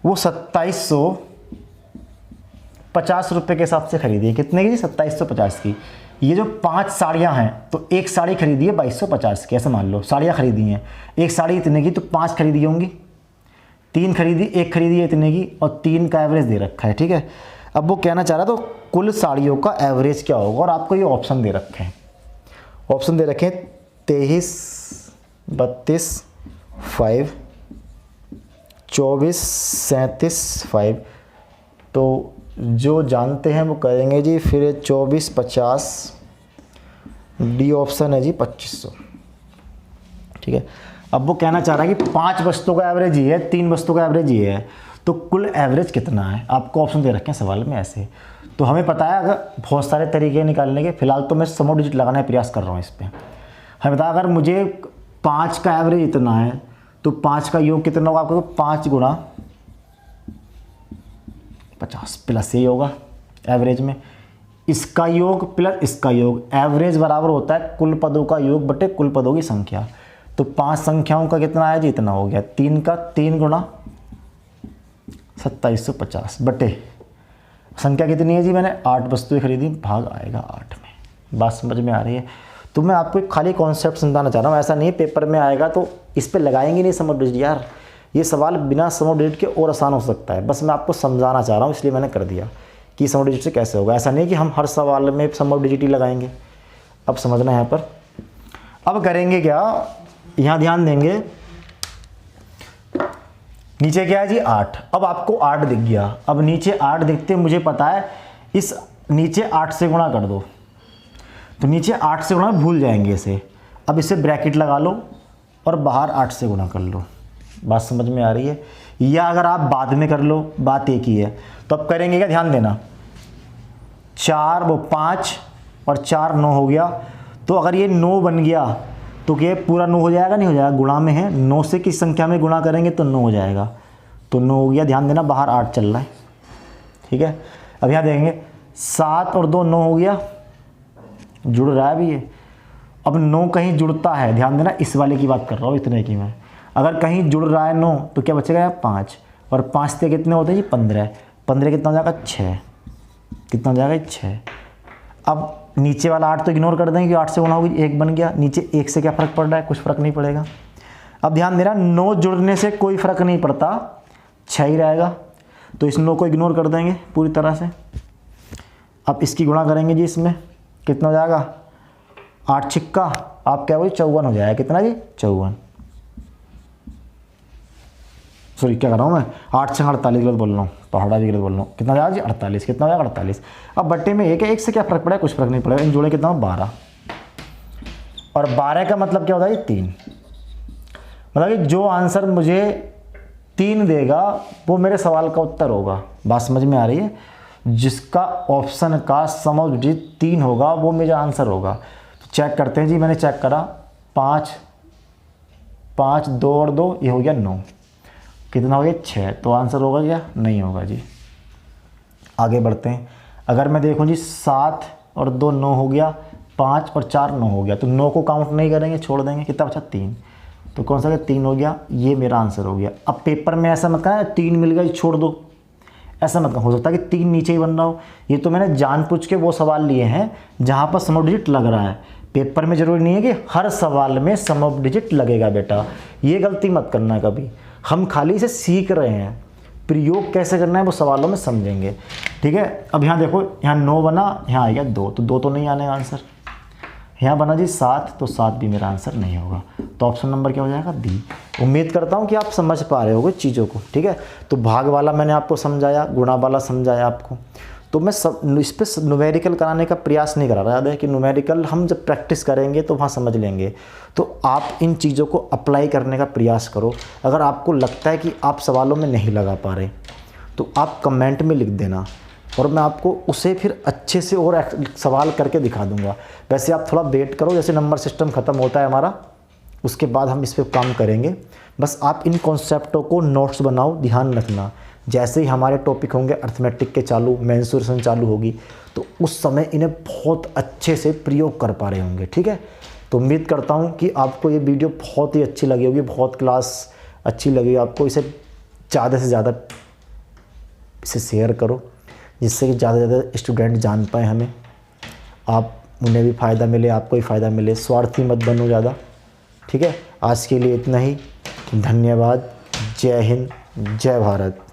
वो 2750 रुपये के हिसाब से खरीदी है। कितने की? 2750 की। ये जो 5 साड़ियाँ हैं तो एक साड़ी खरीदी है 2250 की, ऐसे मान लो साड़ियाँ खरीदी हैं, एक साड़ी इतने की तो 5 खरीदी होंगी, 3 खरीदी, एक खरीदी है इतने की और 3 का एवरेज दे रखा है, ठीक है। अब वो कहना चाह रहा है तो कुल साड़ियों का एवरेज क्या होगा, और आपको ये ऑप्शन दे रखे हैं, ऑप्शन दे रखे हैं 23, 32, 5, 24, 37, 5। तो जो जानते हैं वो करेंगे जी, फिर 24, 50, डी ऑप्शन है जी 2500, ठीक है। अब वो कहना चाह रहा है कि 5 वस्तुओं का एवरेज ये है, 3 वस्तुओं का एवरेज ये है, तो कुल एवरेज कितना है, आपको ऑप्शन दे रखे हैं सवाल में ऐसे। तो हमें पता है अगर बहुत सारे तरीके निकालने के, फिलहाल तो मैं समो डिजिट लगाने का प्रयास कर रहा हूँ इस पर। हमें पता अगर मुझे 5 का एवरेज इतना है तो 5 का योग कितना होगा आपको? 5 गुणा 50 प्लस ये होगा एवरेज में, इसका योग प्लस इसका योग, एवरेज बराबर होता है कुल पदों का योग बटे कुल पदों की संख्या। तो 5 संख्याओं का कितना आया जी? इतना हो गया। 3 का 3 गुणा 2750 बटे संख्या कितनी है जी? मैंने 8 वस्तुएं खरीदी, भाग आएगा 8 में। बात समझ में आ रही है? तो मैं आपको खाली कॉन्सेप्ट समझाना चाह रहा हूँ, ऐसा नहीं पेपर में आएगा तो इस पे लगाएंगे नहीं समो डिजिट यार, ये सवाल बिना समो डिजिट के और आसान हो सकता है, बस मैं आपको समझाना चाह रहा हूँ इसलिए मैंने कर दिया कि समो डिजिट से कैसे होगा। ऐसा नहीं कि हम हर सवाल में समो डिजिट ही लगाएंगे। अब समझना यहाँ पर, अब करेंगे क्या, यहाँ ध्यान देंगे, नीचे क्या है जी 8। अब आपको 8 दिख गया, अब नीचे 8 दिखते मुझे पता है इस नीचे 8 से गुणा कर दो, तो नीचे 8 से गुणा भूल जाएंगे इसे। अब इसे ब्रैकेट लगा लो और बाहर 8 से गुणा कर लो। बात समझ में आ रही है? या अगर आप बाद में कर लो, बात एक ही है। तो अब करेंगे क्या, ध्यान देना, 4 वो 5 और 4 9 हो गया। तो अगर ये 9 बन गया तो क्या पूरा 9 हो जाएगा? नहीं हो जाएगा, गुणा में है, 9 से किस संख्या में गुणा करेंगे तो 9 हो जाएगा। तो 9 हो गया, ध्यान देना बाहर 8 चल रहा है, ठीक है। अब यहाँ देखेंगे 7 और 2 9 हो गया, जुड़ रहा है अभी ये। अब 9 कहीं जुड़ता है, ध्यान देना इस वाले की बात कर रहा हूँ, इतने की मैं, अगर कहीं जुड़ रहा है 9 तो क्या बचेगा यहाँ 5 और 5 से कितने होते हैं जी 15, 15 कितना हो जाएगा 6, कितना हो जाएगा 6। अब नीचे वाला 8 तो इग्नोर कर देंगे कि 8 से गुणा होगी, 1 बन गया, नीचे 1 से क्या फ़र्क पड़ रहा है? कुछ फ़र्क नहीं पड़ेगा। अब ध्यान देना 9 जुड़ने से कोई फ़र्क नहीं पड़ता, 6 ही रहेगा, तो इस 9 को इग्नोर कर देंगे पूरी तरह से। अब इसकी गुणा करेंगे जी, इसमें कितना हो जाएगा 8 छिक्का, आप क्या बोलिए 54 हो जाएगा, कितना जी 54, सॉरी क्या कर रहा हूँ मैं, 8 से 48 गलत बोल रहा हूँ, पहाड़ा भी गलत बोल रहा हूँ, कितना जाएगा जी 48, कितना हो जाएगा 48। अब बट्टे में एक है, 1 से क्या फ़र्क पड़ेगा? कुछ फ़र्क नहीं पड़ेगा, इन जोड़े कितना हो 12, और 12 का मतलब क्या होता है 3, मतलब कि जो आंसर मुझे 3 देगा वो मेरे सवाल का उत्तर होगा। बात समझ में आ रही है? जिसका ऑप्शन का सम ऑफ डिजिट 3 होगा वो मेरा आंसर होगा। तो चेक करते हैं जी, मैंने चेक करा 5, 5 2 और 2 ये हो गया 9, कितना हो गया 6, तो आंसर होगा क्या? नहीं होगा जी। आगे बढ़ते हैं, अगर मैं देखूं जी 7 और 2 9 हो गया, 5 और 4 9 हो गया, तो 9 को काउंट नहीं करेंगे, छोड़ देंगे, कितना बचा 3, तो कौन सा 3 हो गया, ये मेरा आंसर हो गया। अब पेपर में ऐसा मत करना 3 मिल गया छोड़ दो, ऐसा मत करना, हो सकता है कि 3 नीचे ही बन रहा हो। ये तो मैंने जानबूझ के वो सवाल लिए हैं जहाँ पर सम ऑफ डिजिट लग रहा है। पेपर में जरूरी नहीं है कि हर सवाल में सम ऑफ डिजिट लगेगा बेटा, ये गलती मत करना कभी। हम खाली इसे सीख रहे हैं, प्रयोग कैसे करना है वो सवालों में समझेंगे, ठीक है। अब यहाँ देखो, यहाँ 9 बना, यहाँ आ गया 2, तो 2 तो नहीं आने का आंसर। यहाँ बना जी 7, तो 7 भी मेरा आंसर नहीं होगा। तो ऑप्शन नंबर क्या हो जाएगा? बी। उम्मीद करता हूँ कि आप समझ पा रहे होगे चीज़ों को, ठीक है। तो भाग वाला मैंने आपको समझाया, गुणा वाला समझाया आपको। तो मैं सब इस पर न्यूमेरिकल कराने का प्रयास नहीं करा रहा। याद है कि न्यूमेरिकल हम जब प्रैक्टिस करेंगे तो वहाँ समझ लेंगे। तो आप इन चीज़ों को अप्लाई करने का प्रयास करो। अगर आपको लगता है कि आप सवालों में नहीं लगा पा रहे तो आप कमेंट में लिख देना और मैं आपको उसे फिर अच्छे से और सवाल करके दिखा दूंगा। वैसे आप थोड़ा वेट करो, जैसे नंबर सिस्टम ख़त्म होता है हमारा उसके बाद हम इस पर काम करेंगे। बस आप इन कॉन्सेप्टों को नोट्स बनाओ, ध्यान रखना। जैसे ही हमारे टॉपिक होंगे अर्थमेटिक के चालू, मेंसुरेशन चालू होगी तो उस समय इन्हें बहुत अच्छे से प्रयोग कर पा रहे होंगे। ठीक है, तो उम्मीद करता हूँ कि आपको ये वीडियो बहुत ही अच्छी लगी होगी, बहुत क्लास अच्छी लगी आपको। इसे ज़्यादा से ज़्यादा इसे शेयर करो जिससे कि ज़्यादा से ज़्यादा स्टूडेंट जान पाए हमें, आप उन्हें भी फ़ायदा मिले, आपको भी फ़ायदा मिले। स्वार्थी मत बनो ज़्यादा। ठीक है, आज के लिए इतना ही। धन्यवाद। जय हिंद, जय भारत।